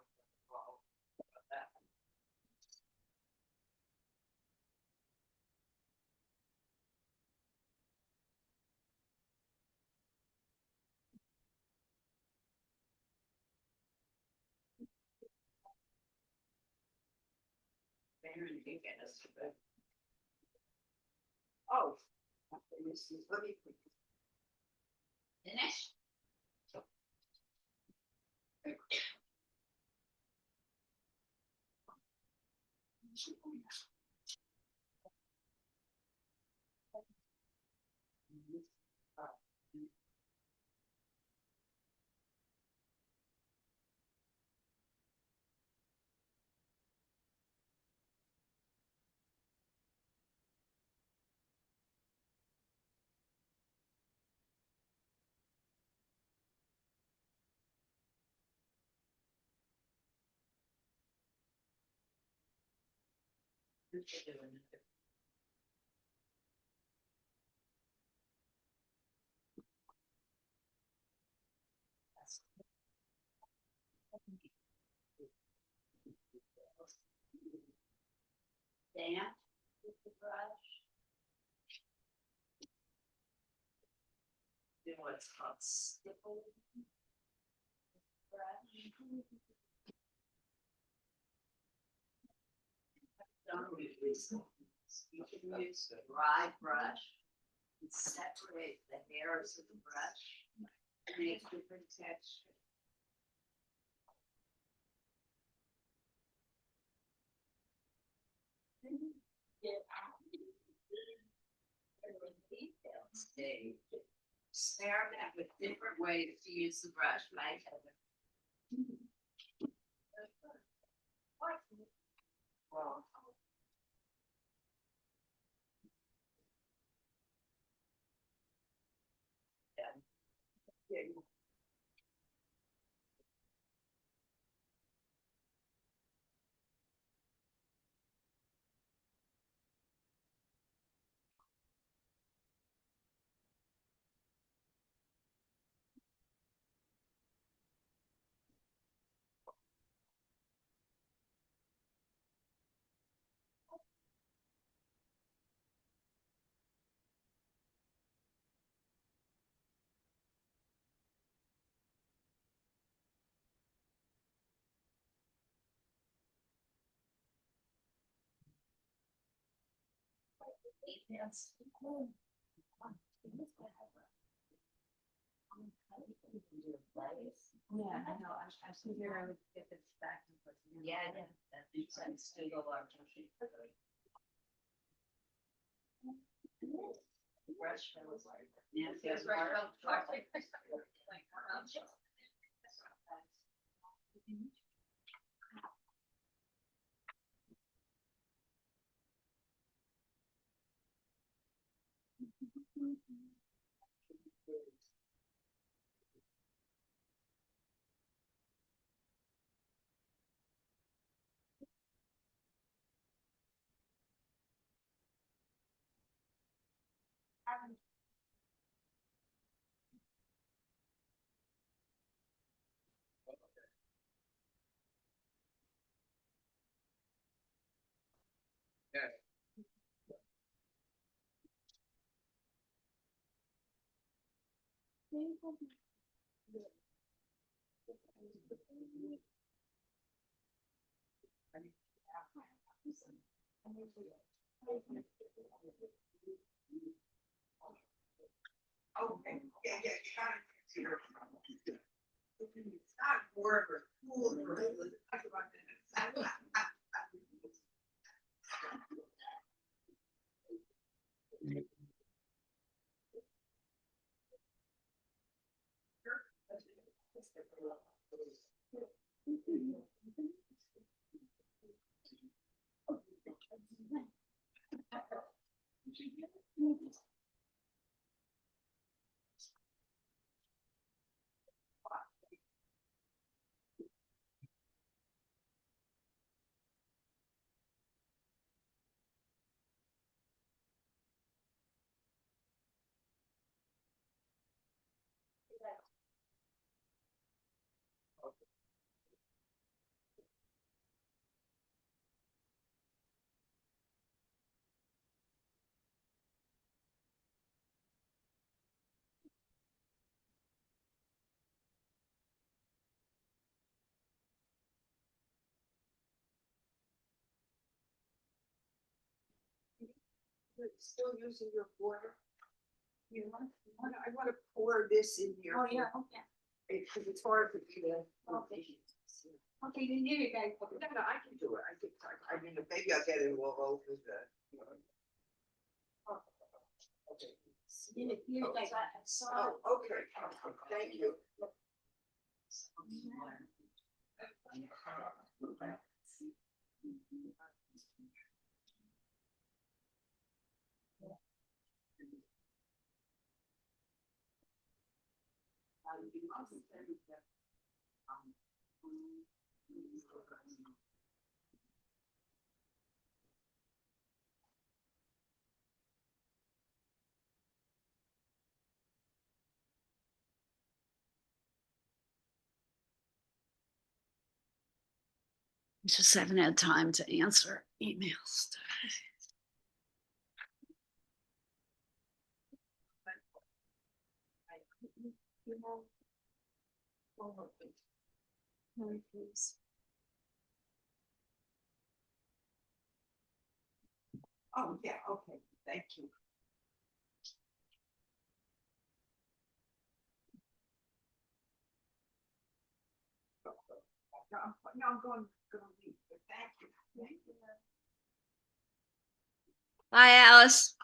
Well, that. Oh. Let me. Finish. Damp with the brush. Do what's called stipple. Brush. Don't use this. You can use a dry brush and separate the hairs of the brush. Make different texture. Experiment with different ways to use the brush, right? Well, yes. Yeah, I know, I figure I would get this back. Yeah, that makes sense to go large. Brush feels like. Yeah, feels like. Yeah. Okay, yeah, you gotta consider. It's not work or school or anything. Talk about this. You're still using your water? I wanna pour this in here. Oh, yeah, okay. Because it's hard for me to. Okay. Okay, then here you go. No, no, I can do it. I mean, maybe I'll get it all over the. Okay. Here you go. I saw. Oh, okay, thank you. Just haven't had time to answer emails. Oh, yeah, okay, thank you. No, I'm going to leave, but thank you. Thank you. Bye, Alice.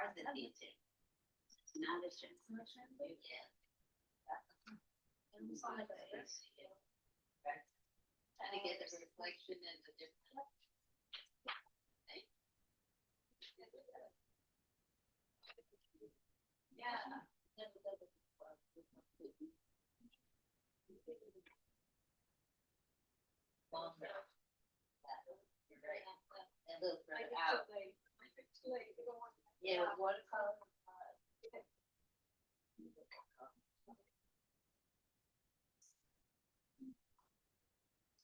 are the details. It's not a shame. Yeah. And it's on the face, you know. Trying to get the reflection and the different. Yeah. Yeah, watercolor.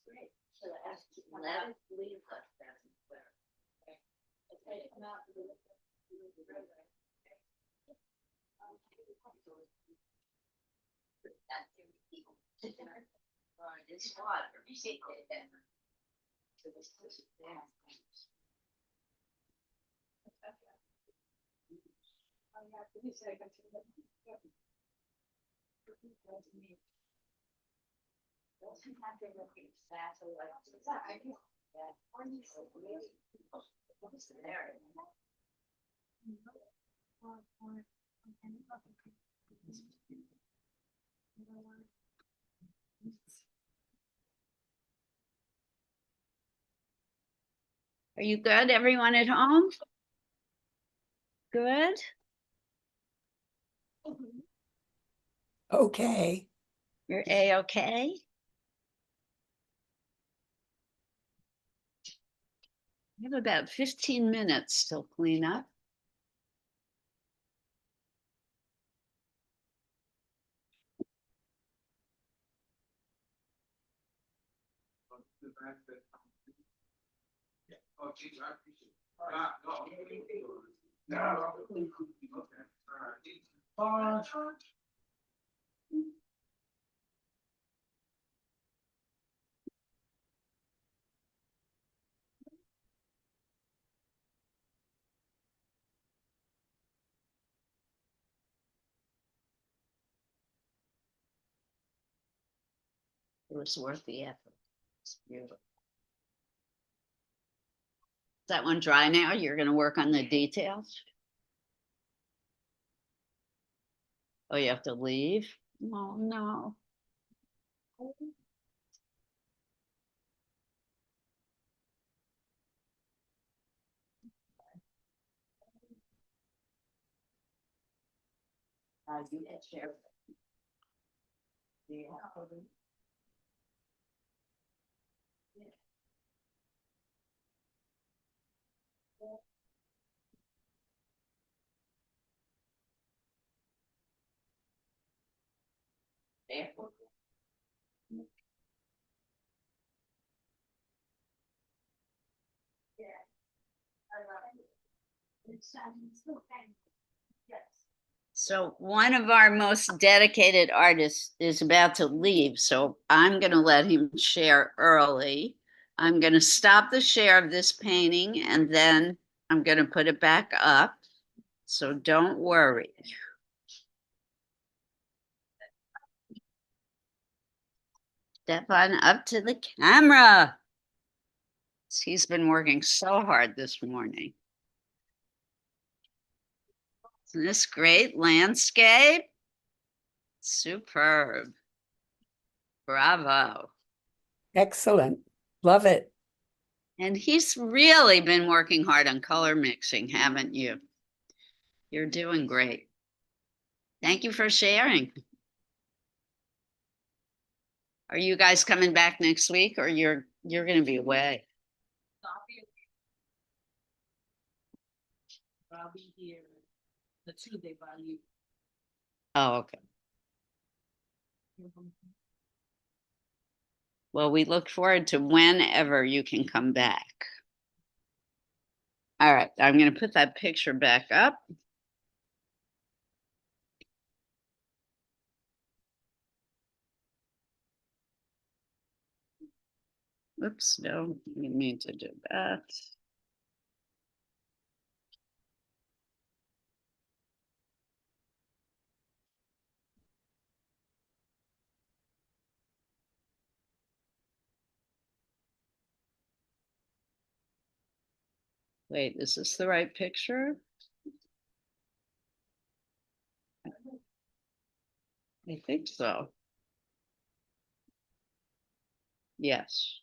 Great. So let it leave us. This water. Are you good, everyone at home? Good? Okay. You're A-okay? We have about 15 minutes till clean up. The fact that. Oh, geez, I appreciate it. No. No. Okay, all right. It was worth the effort. It's beautiful. Is that one dry now? You're gonna work on the details? Oh, you have to leave? Oh, no. You had share. Yeah. So one of our most dedicated artists is about to leave, so I'm going to let him share early. I'm going to stop the share of this painting and then I'm going to put it back up. So don't worry. Stefan, up to the camera. He's been working so hard this morning. Isn't this great landscape? Superb. Bravo. Excellent. Love it. And he's really been working hard on color mixing, haven't you? You're doing great. Thank you for sharing. Are you guys coming back next week or you're going to be away? I'll be here the Tuesday, but you. Oh, okay. Well, we look forward to whenever you can come back. All right, I'm going to put that picture back up. Oops, no, we need to do that. Wait, is this the right picture? I think so. Yes.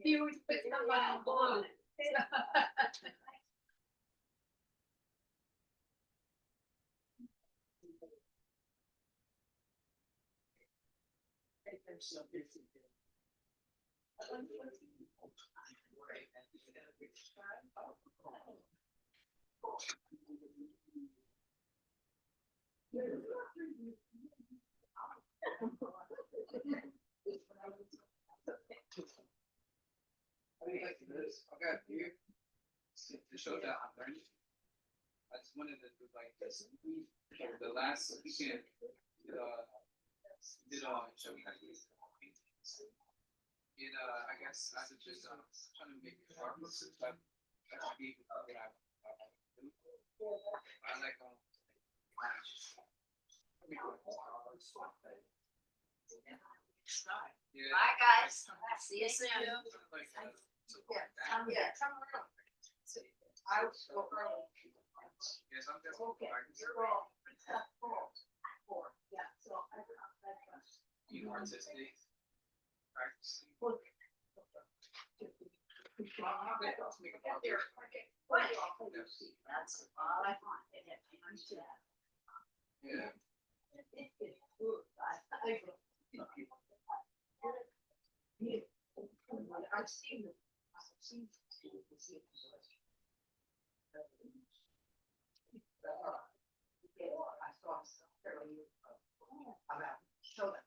You would put somebody on board. I got here. To show that I'm learning. I just wanted to do like this. The last weekend, show me how to use it. And I guess I was just trying to make it hard. But I be what I do. I like yeah. Bye, guys. See you soon. Like, Yeah, come around. I was so early. yes, I'm just. Okay, you're wrong. Four, yeah, so I. You know, artistic practicing. That's all I want. Yeah. I've seen them. I've seen. I saw some fairly about show them.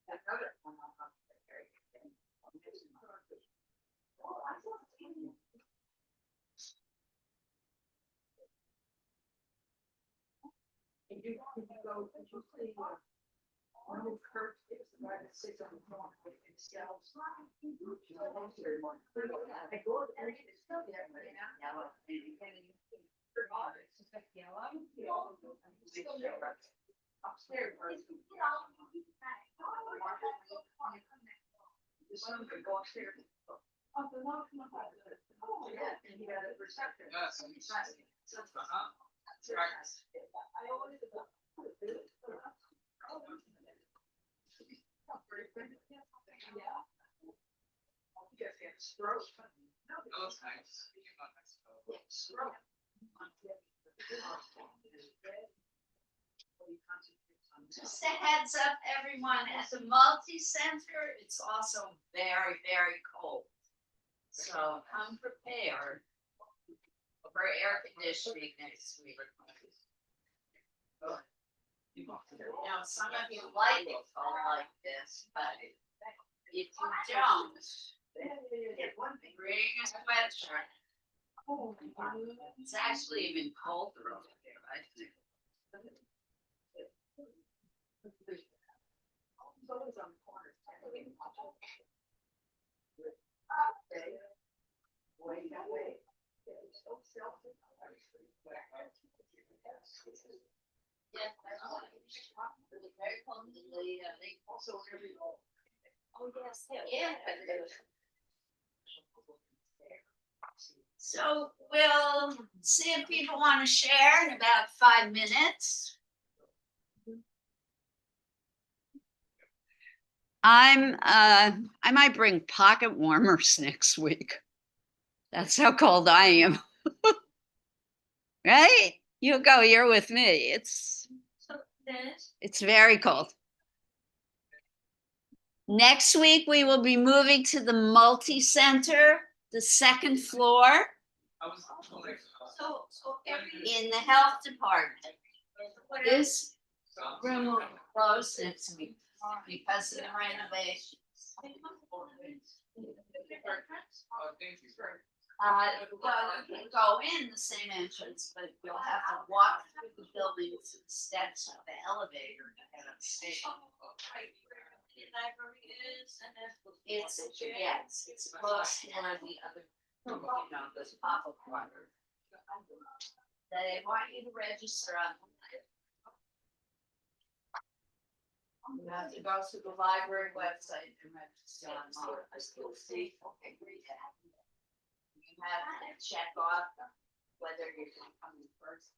Another one. And you go, and you see, one of Kurt's is the guy that sits on the corner with himself. I go and it's still there, but it's yellow. It's just like yellow. Upstairs. This one could go upstairs. Oh, yeah, and you got a receptor. Yes. Uh-huh. I always. Yeah. Yes, yeah, stroke. Oh, that's nice. Stroke. Just a heads up, everyone, at the multi-center, it's also very, very cold. So come prepared for air conditioning next week. Now, some of you like it cold like this, but if you don't, bring a sweatshirt. It's actually even colder over there, I think. Yes, very comfortably, they also very old. Oh, yes, yeah. So we'll see if people want to share in about 5 minutes. I might bring pocket warmers next week. That's how cold I am. Right? You go, you're with me. It's very cold. Next week, we will be moving to the multi-center, the second floor in the health department. This room will close next week because of the renovations. Well, you can go in the same entrance, but you'll have to walk through the building to the steps of the elevator to get upstairs. It's close to one of the other, those pop-up corners. They want you to register online. You have to go to the library website and register online. Okay, great. You have to check off whether you're gonna come in first.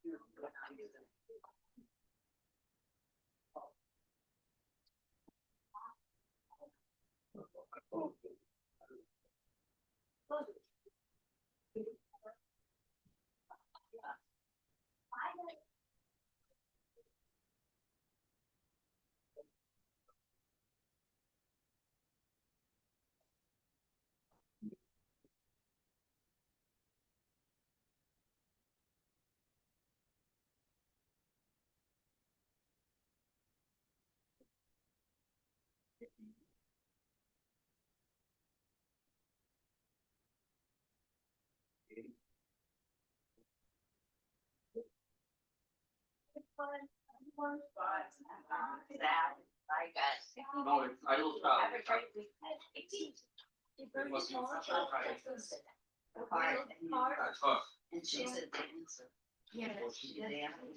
No, I will try. Have a great weekend. And she's a dancer. Yeah. She's a dancer.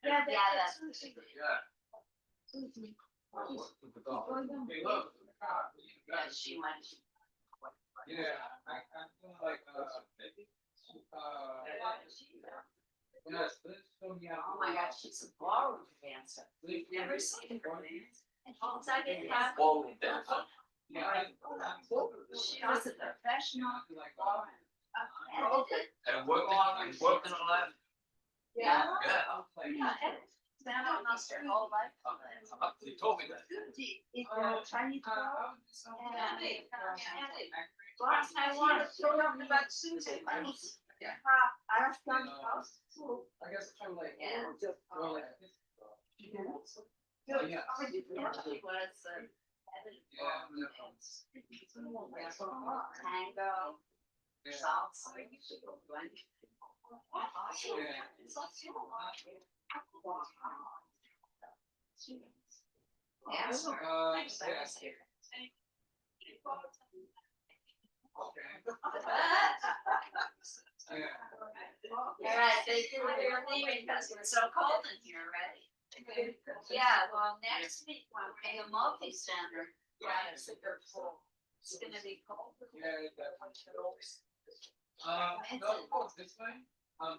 Yeah, that's. Yeah, she went. Yeah, I feel like, yes, this show me Oh my gosh, she's a ballroom dancer. We've never seen her dance. And all I did have. Ballroom dancer. She was a professional ballroom. And working on that. Yeah. Yeah. Been on us her whole life. You told me that. Chinese girl. Last I wanted to talk about Susan. Yeah. I asked them about school. I guess I'm like. Yeah. Just, Well, like, Good. yeah. She was tango, Yeah. salsa. Yeah. Yes. Okay. Yeah. All right, thank you for your leaving because it's so cold in here, right? Yeah, well, next week we're in a multi-center. Yeah, it's gonna be cold. Yeah, definitely. No, this way,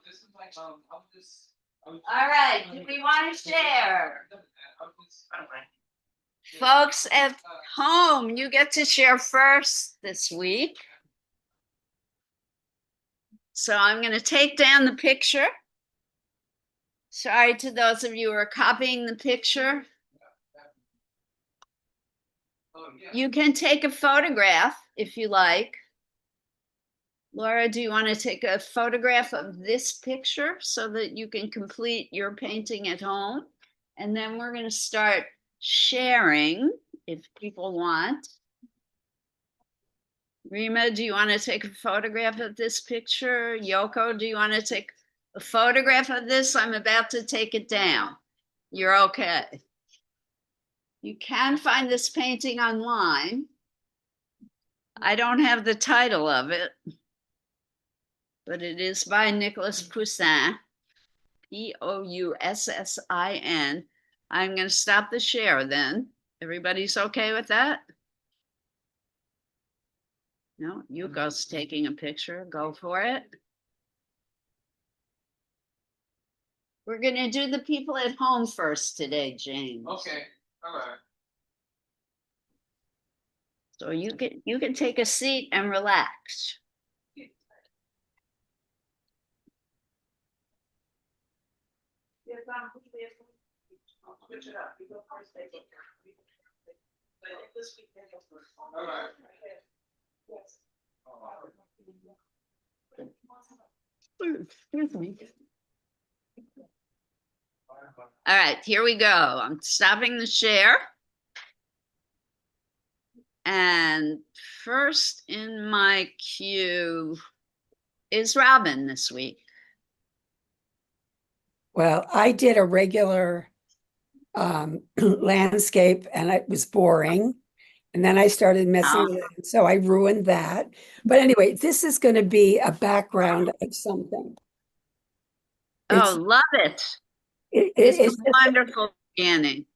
this is like, I'm just. All right, do we want to share? Folks at home, you get to share first this week. So I'm going to take down the picture. Sorry to those of you who are copying the picture. You can take a photograph if you like. Laura, do you want to take a photograph of this picture so that you can complete your painting at home? And then we're going to start sharing if people want. Rima, do you want to take a photograph of this picture? Yoko, do you want to take a photograph of this? I'm about to take it down. You're okay. You can find this painting online. I don't have the title of it, but it is by Nicholas Poussin, Poussin. I'm going to stop the share then. Everybody's okay with that? No, Yuko's taking a picture. Go for it. We're going to do the people at home first today, James. Okay, all right. So you can take a seat and relax. All right. Excuse me. All right, here we go. I'm stopping the share. And first in my queue is Robin this week. Well, I did a regular landscape and it was boring. And then I started messing with it, so I ruined that. But anyway, this is going to be a background of something. Oh, love it. It's It's a wonderful beginning.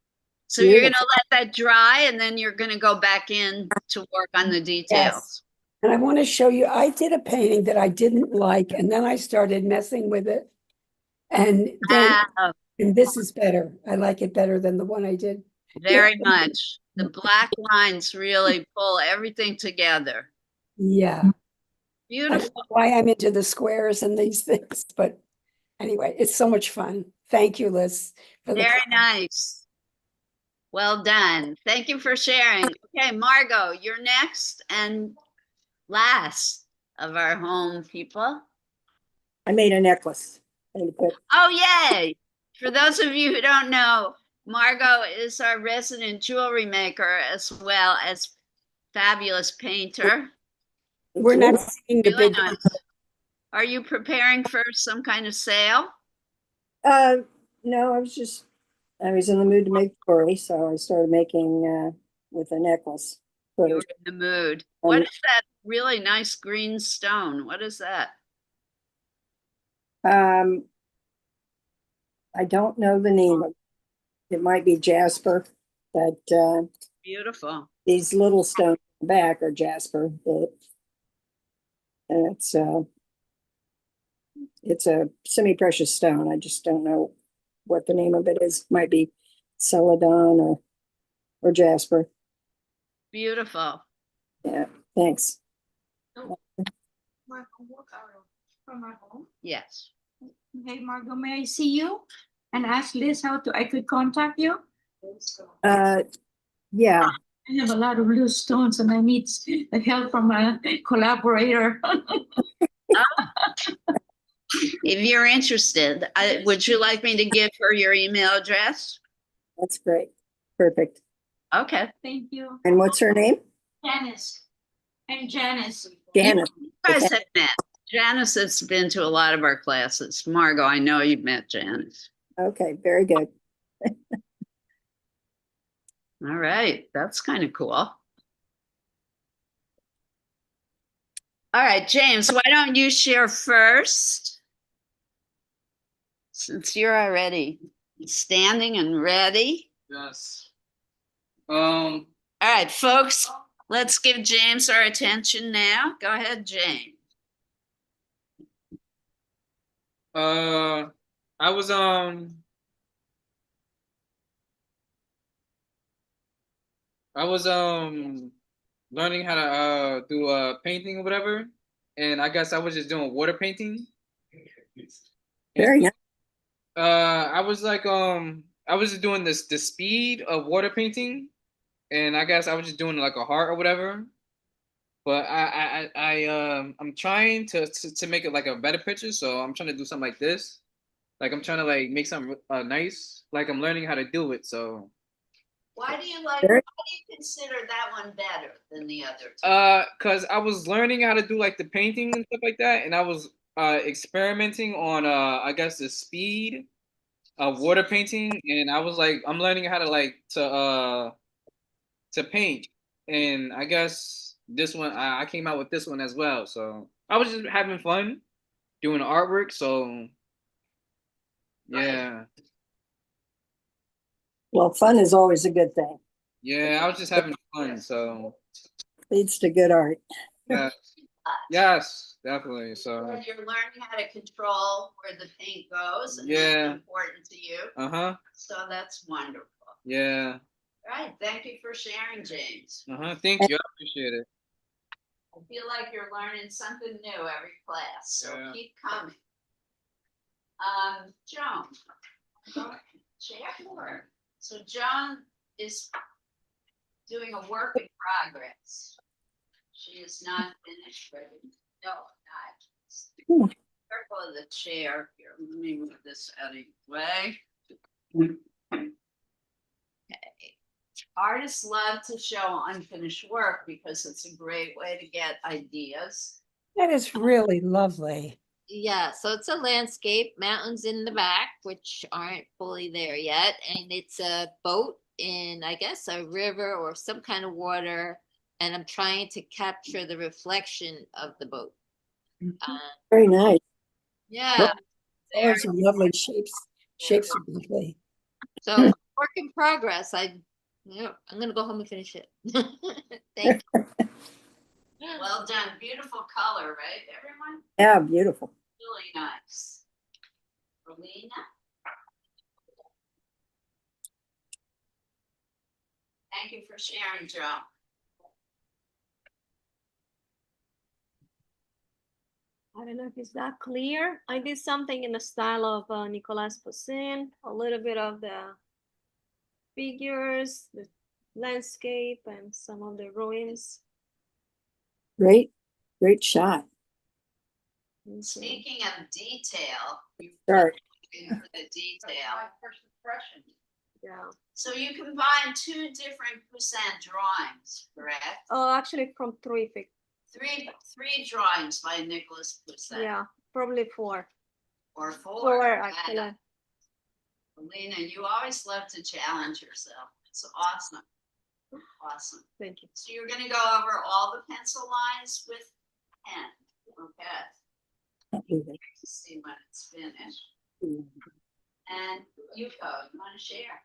So you're going to let that dry and then you're going to go back in to work on the details. Yes. And I want to show you, I did a painting that I didn't like, and then I started messing with it. And then, and this is better. I like it better than the one I did. Very much. The black lines really pull everything together. Yeah. I don't Beautiful. know why I'm into the squares and these things, but anyway, it's so much fun. Thank you, Liz. For the Very class. nice. Well done. Thank you for sharing. Okay, Margot, you're next and last of our home people. I made a necklace. Oh, yay. For those of you who don't know, Margot is our resident jewelry maker as well as fabulous painter. We're not seeing the Really big. nice. Are you preparing for some kind of sale? No, I was in the mood to make jewelry, so I started making with a necklace. You were in the mood. What is that really nice green stone? What is that? I don't know the name of it. It might be jasper, but Beautiful. these little stones in the back are jasper. But it's a semi-precious stone. I just don't know what the name of it is. Might be celadon or jasper. Beautiful. Yeah, thanks. From our home. Yes. Hey, Margot, may I see you and ask Liz how I could contact you? Yeah. I have a lot of loose stones and I need the help from a collaborator. If you're interested, would you like me to give her your email address? That's great. Perfect. Okay. Thank you. And what's her name? Janice. And Janice. Janice. You guys have met. Janice has been to a lot of our classes. Margot, I know you've met Janice. Okay, very good. All right, that's kind of cool. All right, James, why don't you share first? since you're already standing and ready. Yes. All right, folks, let's give James our attention now. Go ahead, James. I was learning how to do painting or whatever, and I guess I was just doing water painting. Very nice. I was like I was just doing the speed of water painting, and I guess I was just doing like a heart or whatever. But I'm trying to make it like a better picture, so I'm trying to do something like this. Like I'm trying to like make something nice. Like I'm learning how to do it. So Why do you like, Very- why do you consider that one better than the other two? cause I was learning how to do like the painting and stuff like that, and I was experimenting on I guess the speed of water painting, and I was like I'm learning how to like to paint, and I guess this one I came out with this one as well. So I was just having fun doing artwork. So yeah, Well, fun is always a good thing. yeah, I was just having fun. So Leads to good art. yeah, yes, definitely. So You're learning how to control where the paint goes, and Yeah. that's important to you. uh-huh, So that's wonderful. yeah, All right, thank you for sharing, James. uh-huh. Thank you, I appreciate it. I feel like you're learning something new every class, so Yeah. keep coming. Joan. Chair. So Joan is doing a work in progress. She is not finished, but no, not. Careful of the chair here. Let me move this out of the way. Okay. Artists love to show unfinished work because it's a great way to get ideas. That is really lovely. Yeah, so it's a landscape, mountains in the back, which aren't fully there yet. And it's a boat in, I guess, a river or some kind of water. And I'm trying to capture the reflection of the boat. Very nice. Yeah, Colors are lovely, shapes are lovely. so work in progress. I'm gonna go home and finish it. Thank you. Well done. Beautiful color, right, everyone? Yeah, beautiful. Really nice. Rolina? Thank you for sharing, Joe. I don't know if it's that clear. I did something in the style of Nicolas Poussin, a little bit of the figures, the landscape, and some of the ruins. Great shot. And so- Speaking of detail, you Start. into the detail. First impression. Yeah. So you combine two different Poussin drawings, correct? Oh, actually from three. Three drawings by Nicolas Poussin. Yeah, probably four. Or four. Four, Yeah. actually. Lena, you always love to challenge yourself. It's awesome. Awesome. Thank you. So you're gonna go over all the pencil lines with pen, okay? See when it's finished. And Yuko, you wanna share?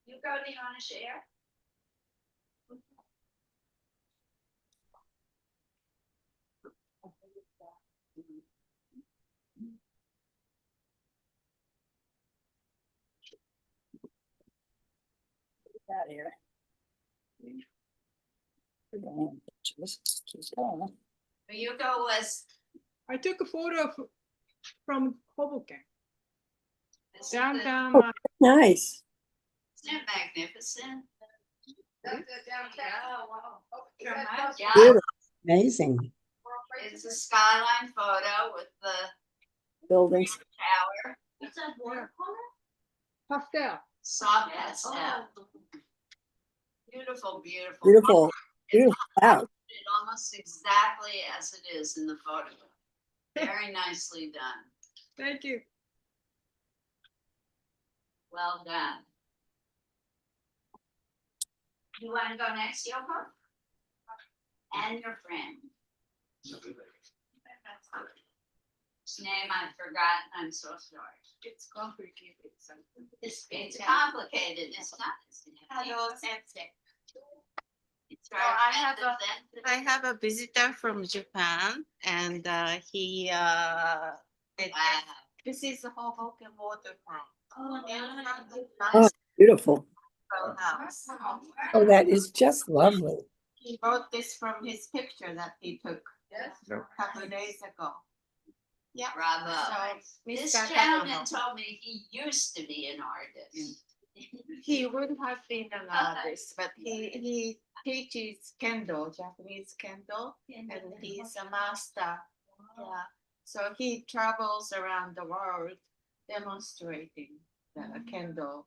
Yuko, do you wanna share? Out here. Just keep going. Yuko was. I took a photo from Hoboken, This is downtown. Nice. Isn't it magnificent? That's the downtown. Wow. Yeah, Beautiful. Amazing. it's a skyline photo with the Buildings. tower, It's a watercolor? Pastel. soft pastel. Beautiful, beautiful. Beautiful. Beautiful. Wow. It almost exactly as it is in the photo. Very nicely done. Thank you. Well done. You want to go next, Yoko? And your friend. His name I've forgotten. I'm so sorry. It's complicated. It's complicated. It's not. Hello, Sensei. It's So very I have sensitive. I have a visitor from Japan, and Wow. this is Hoboken waterfront. Oh, beautiful. House. Oh, that is just lovely. He wrote this from his picture that he took a couple of days ago. Yeah. Bravo. So, This Mr. gentleman Takano, told me he used to be an artist. he would have been an artist, but he teaches kendo, Japanese kendo, and he's a master. Yeah. So he travels around the world demonstrating the kendo.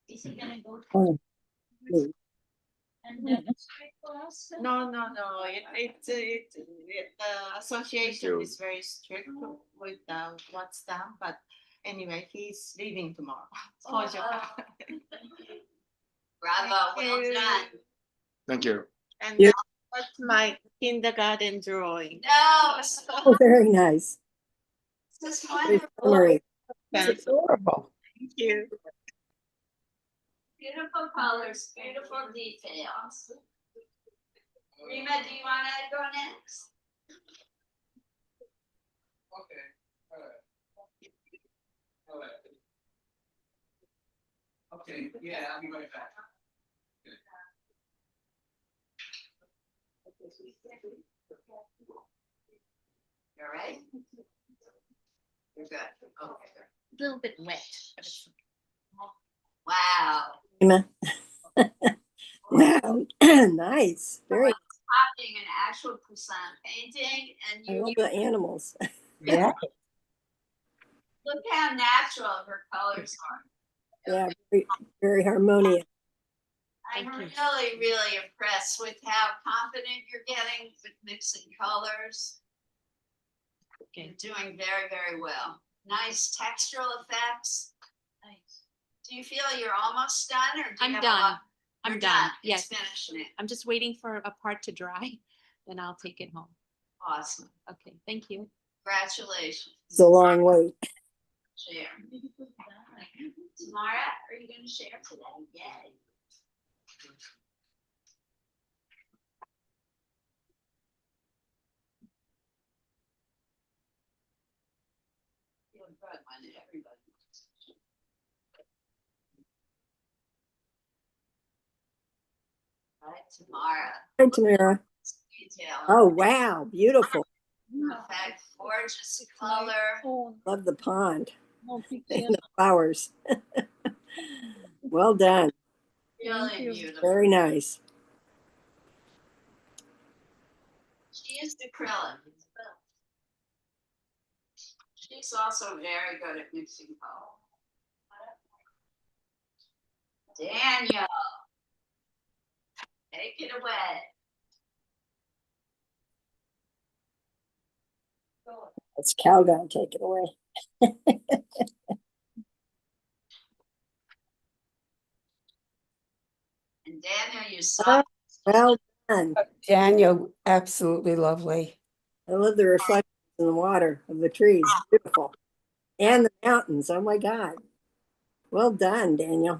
Is he gonna go Oh, neat. and demonstrate for us? No. The association is very strict with what's done, but anyway, he's leaving tomorrow for Japan. Bravo, well you. done. Thank you. And Yeah. that's my kindergarten drawing. No, Oh, very nice. this is Very wonderful. summery. It's adorable. Thank you. Beautiful colors, beautiful details. Rima, do you want to go next? Okay. All right. Okay, yeah, I'll be right back. All right. You're good. Okay. A little bit wet. Wow. Emma. Wow, nice. Very. Copying an actual Poussin painting, and I you love the animals. Yeah. look how natural her colors are. Yeah, very, very harmonious. I'm really, really impressed with how confident you're getting with mixing colors. You're doing very, very well. Nice textural effects. Nice. Do you feel you're almost done, or do you I'm have done. a lot? I'm You're done. It's Yes. finishing it. I'm just waiting for a part to dry, then I'll take it home. Awesome. Okay, thank you. Congratulations. It's a long wait. Share. Tamara, are you going to share today? Yay. Feel good when everybody wants to share. All right, Tamara. Hi, Tamara. Detail. Oh, wow, beautiful. Effect, gorgeous color. Love the pond and the flowers. Well done. Really beautiful. Very nice. She is acrylic. She's also very good at mixing color. Daniel, take it away. It's Calgon, take it away. And Daniel, you saw. Well done. Daniel, absolutely lovely. I love the reflections in the water of the trees. Beautiful. And the mountains. Oh my God. Well done, Daniel.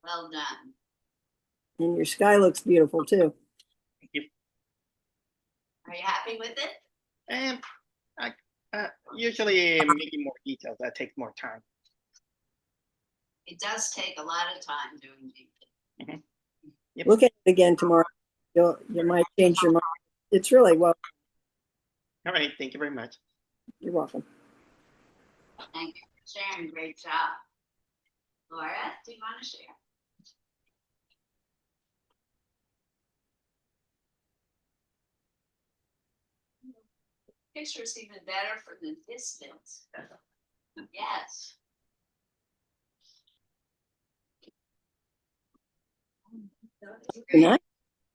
Well done. And your sky looks beautiful too. Are you happy with it? And usually making more details, that takes more time. It does take a lot of time doing detail. Yep. Look at it again tomorrow. You might change your mind. It's really well. All right, thank you very much. You're welcome. Thank you for sharing. Great job. Laura, do you want to share? Picture's even better from the distance. Yes. Very nice.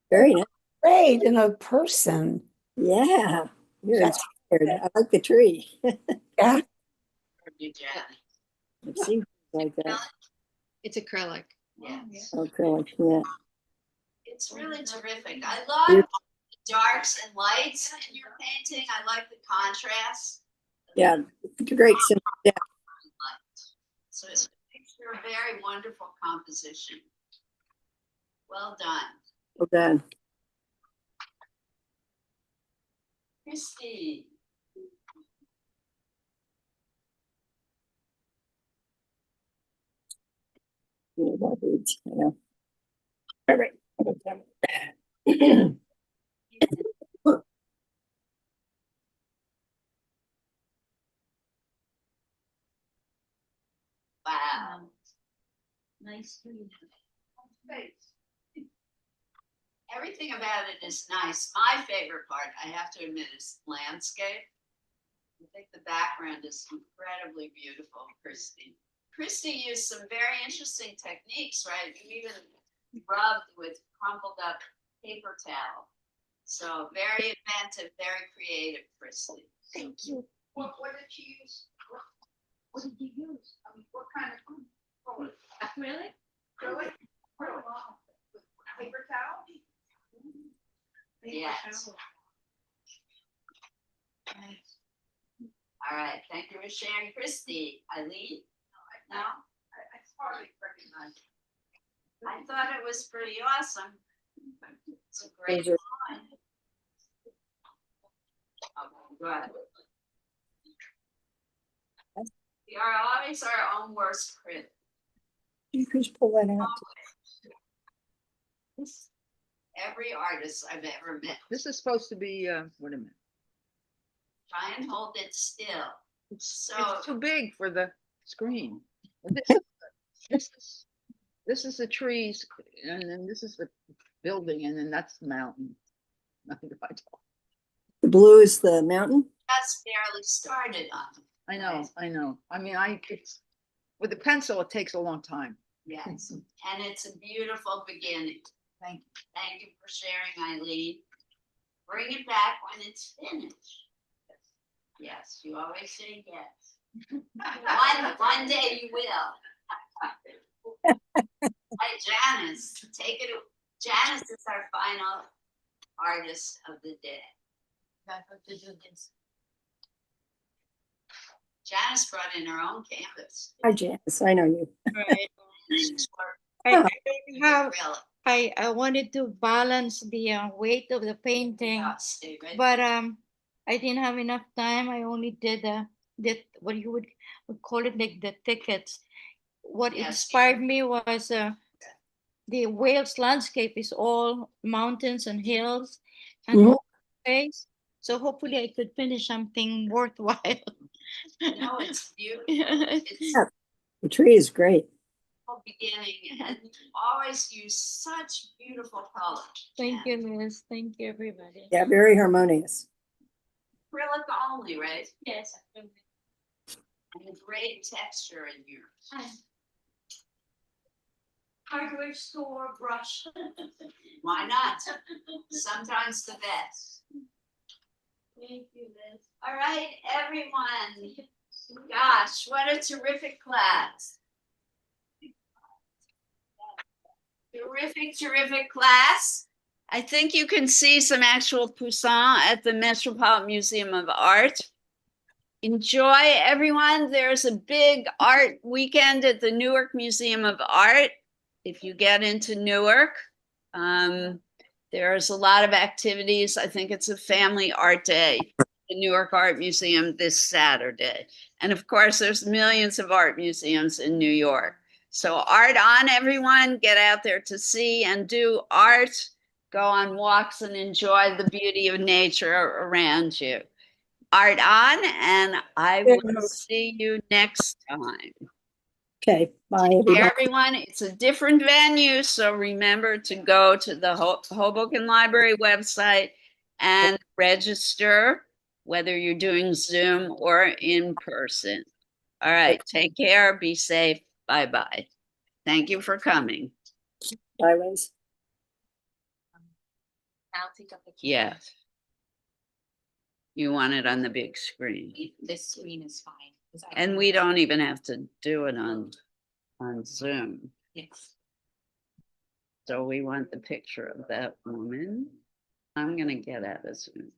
Very nice. Great in a person. Yeah. You're That's- inspired. I like the tree. Yeah. I've seen things like that. It's acrylic. Yes. Acrylic, yeah. It's really terrific. I love darks and lights in your painting. I like the contrast. Yeah, it's a great, yeah, So it's a very wonderful composition. Well done. well done. Christy. Yeah, that reads, yeah. All right. Wow. Nice green. Everything about it is nice. My favorite part, I have to admit, is landscape. I think the background is incredibly beautiful, Christy. Christy used some very interesting techniques, right? You even rubbed with crumpled up paper towel. So very inventive, very creative, Christy. Thank you. What did you use? What did you use? I mean, what kind of color? Acrylic? Acrylic? Oh, wow. Paper towel? Yes. All right, thank you for sharing, Christy. Eileen? No? I hardly recognize. I thought it was pretty awesome. It's a great Those are- line. Okay, go ahead. We are always our own worst critic. You could just pull that out. Every artist I've ever met. This is supposed to be, wait a minute. Try and hold it still. So It's too big for the screen. This is the trees, and then this is the building, and then that's the mountain. The blue is the mountain? just barely started on. I know, I know. I mean, it's, with the pencil, it takes a long time. Yes, and it's a beautiful beginning. Thank you. Thank you for sharing, Eileen. Bring it back when it's finished. Yes, you always say yes. One day you will. Hey, Janice, take it. Janice is our final artist of the day. Janice brought in her own canvas. Hi, Janice, I know you. I wanted to balance the weight of the painting, but I didn't have enough time. I only did what you would call it, like the tickets. What Yes. inspired me was the Wales landscape is all mountains and hills and Mhm. open space. So hopefully I could finish something worthwhile. No, it's beautiful. It's Yeah. The tree is great. a beginning, and you always use such beautiful colors. Thank you, Liz. Thank you, everybody. Yeah, very harmonious. Acrylic only, right? Yes. And great texture in yours. Hardware store brush. Why not? Sometimes the best. Thank you, Liz. All right, everyone. Gosh, what a terrific class. Terrific, terrific class. I think you can see some actual Poussin at the Metropolitan Museum of Art. Enjoy, everyone. There's a big art weekend at the Newark Museum of Art. If you get into Newark, there's a lot of activities. I think it's a family art day, the Newark Art Museum this Saturday. And of course, there's millions of art museums in New York. So art on, everyone. Get out there to see and do art. Go on walks and enjoy the beauty of nature around you. Art on, and I will see you next time. Okay, bye, everybody. Everyone, it's a different venue, so remember to go to the Hoboken Library website and register, whether you're doing Zoom or in person. All right, take care, be safe, bye-bye. Thank you for coming. Bye, Liz. I'll take up the. Yeah. You want it on the big screen. This screen is fine. 'Cause I And can- we don't even have to do it on Zoom. Yes. So we want the picture of that woman. I'm gonna get at it soon.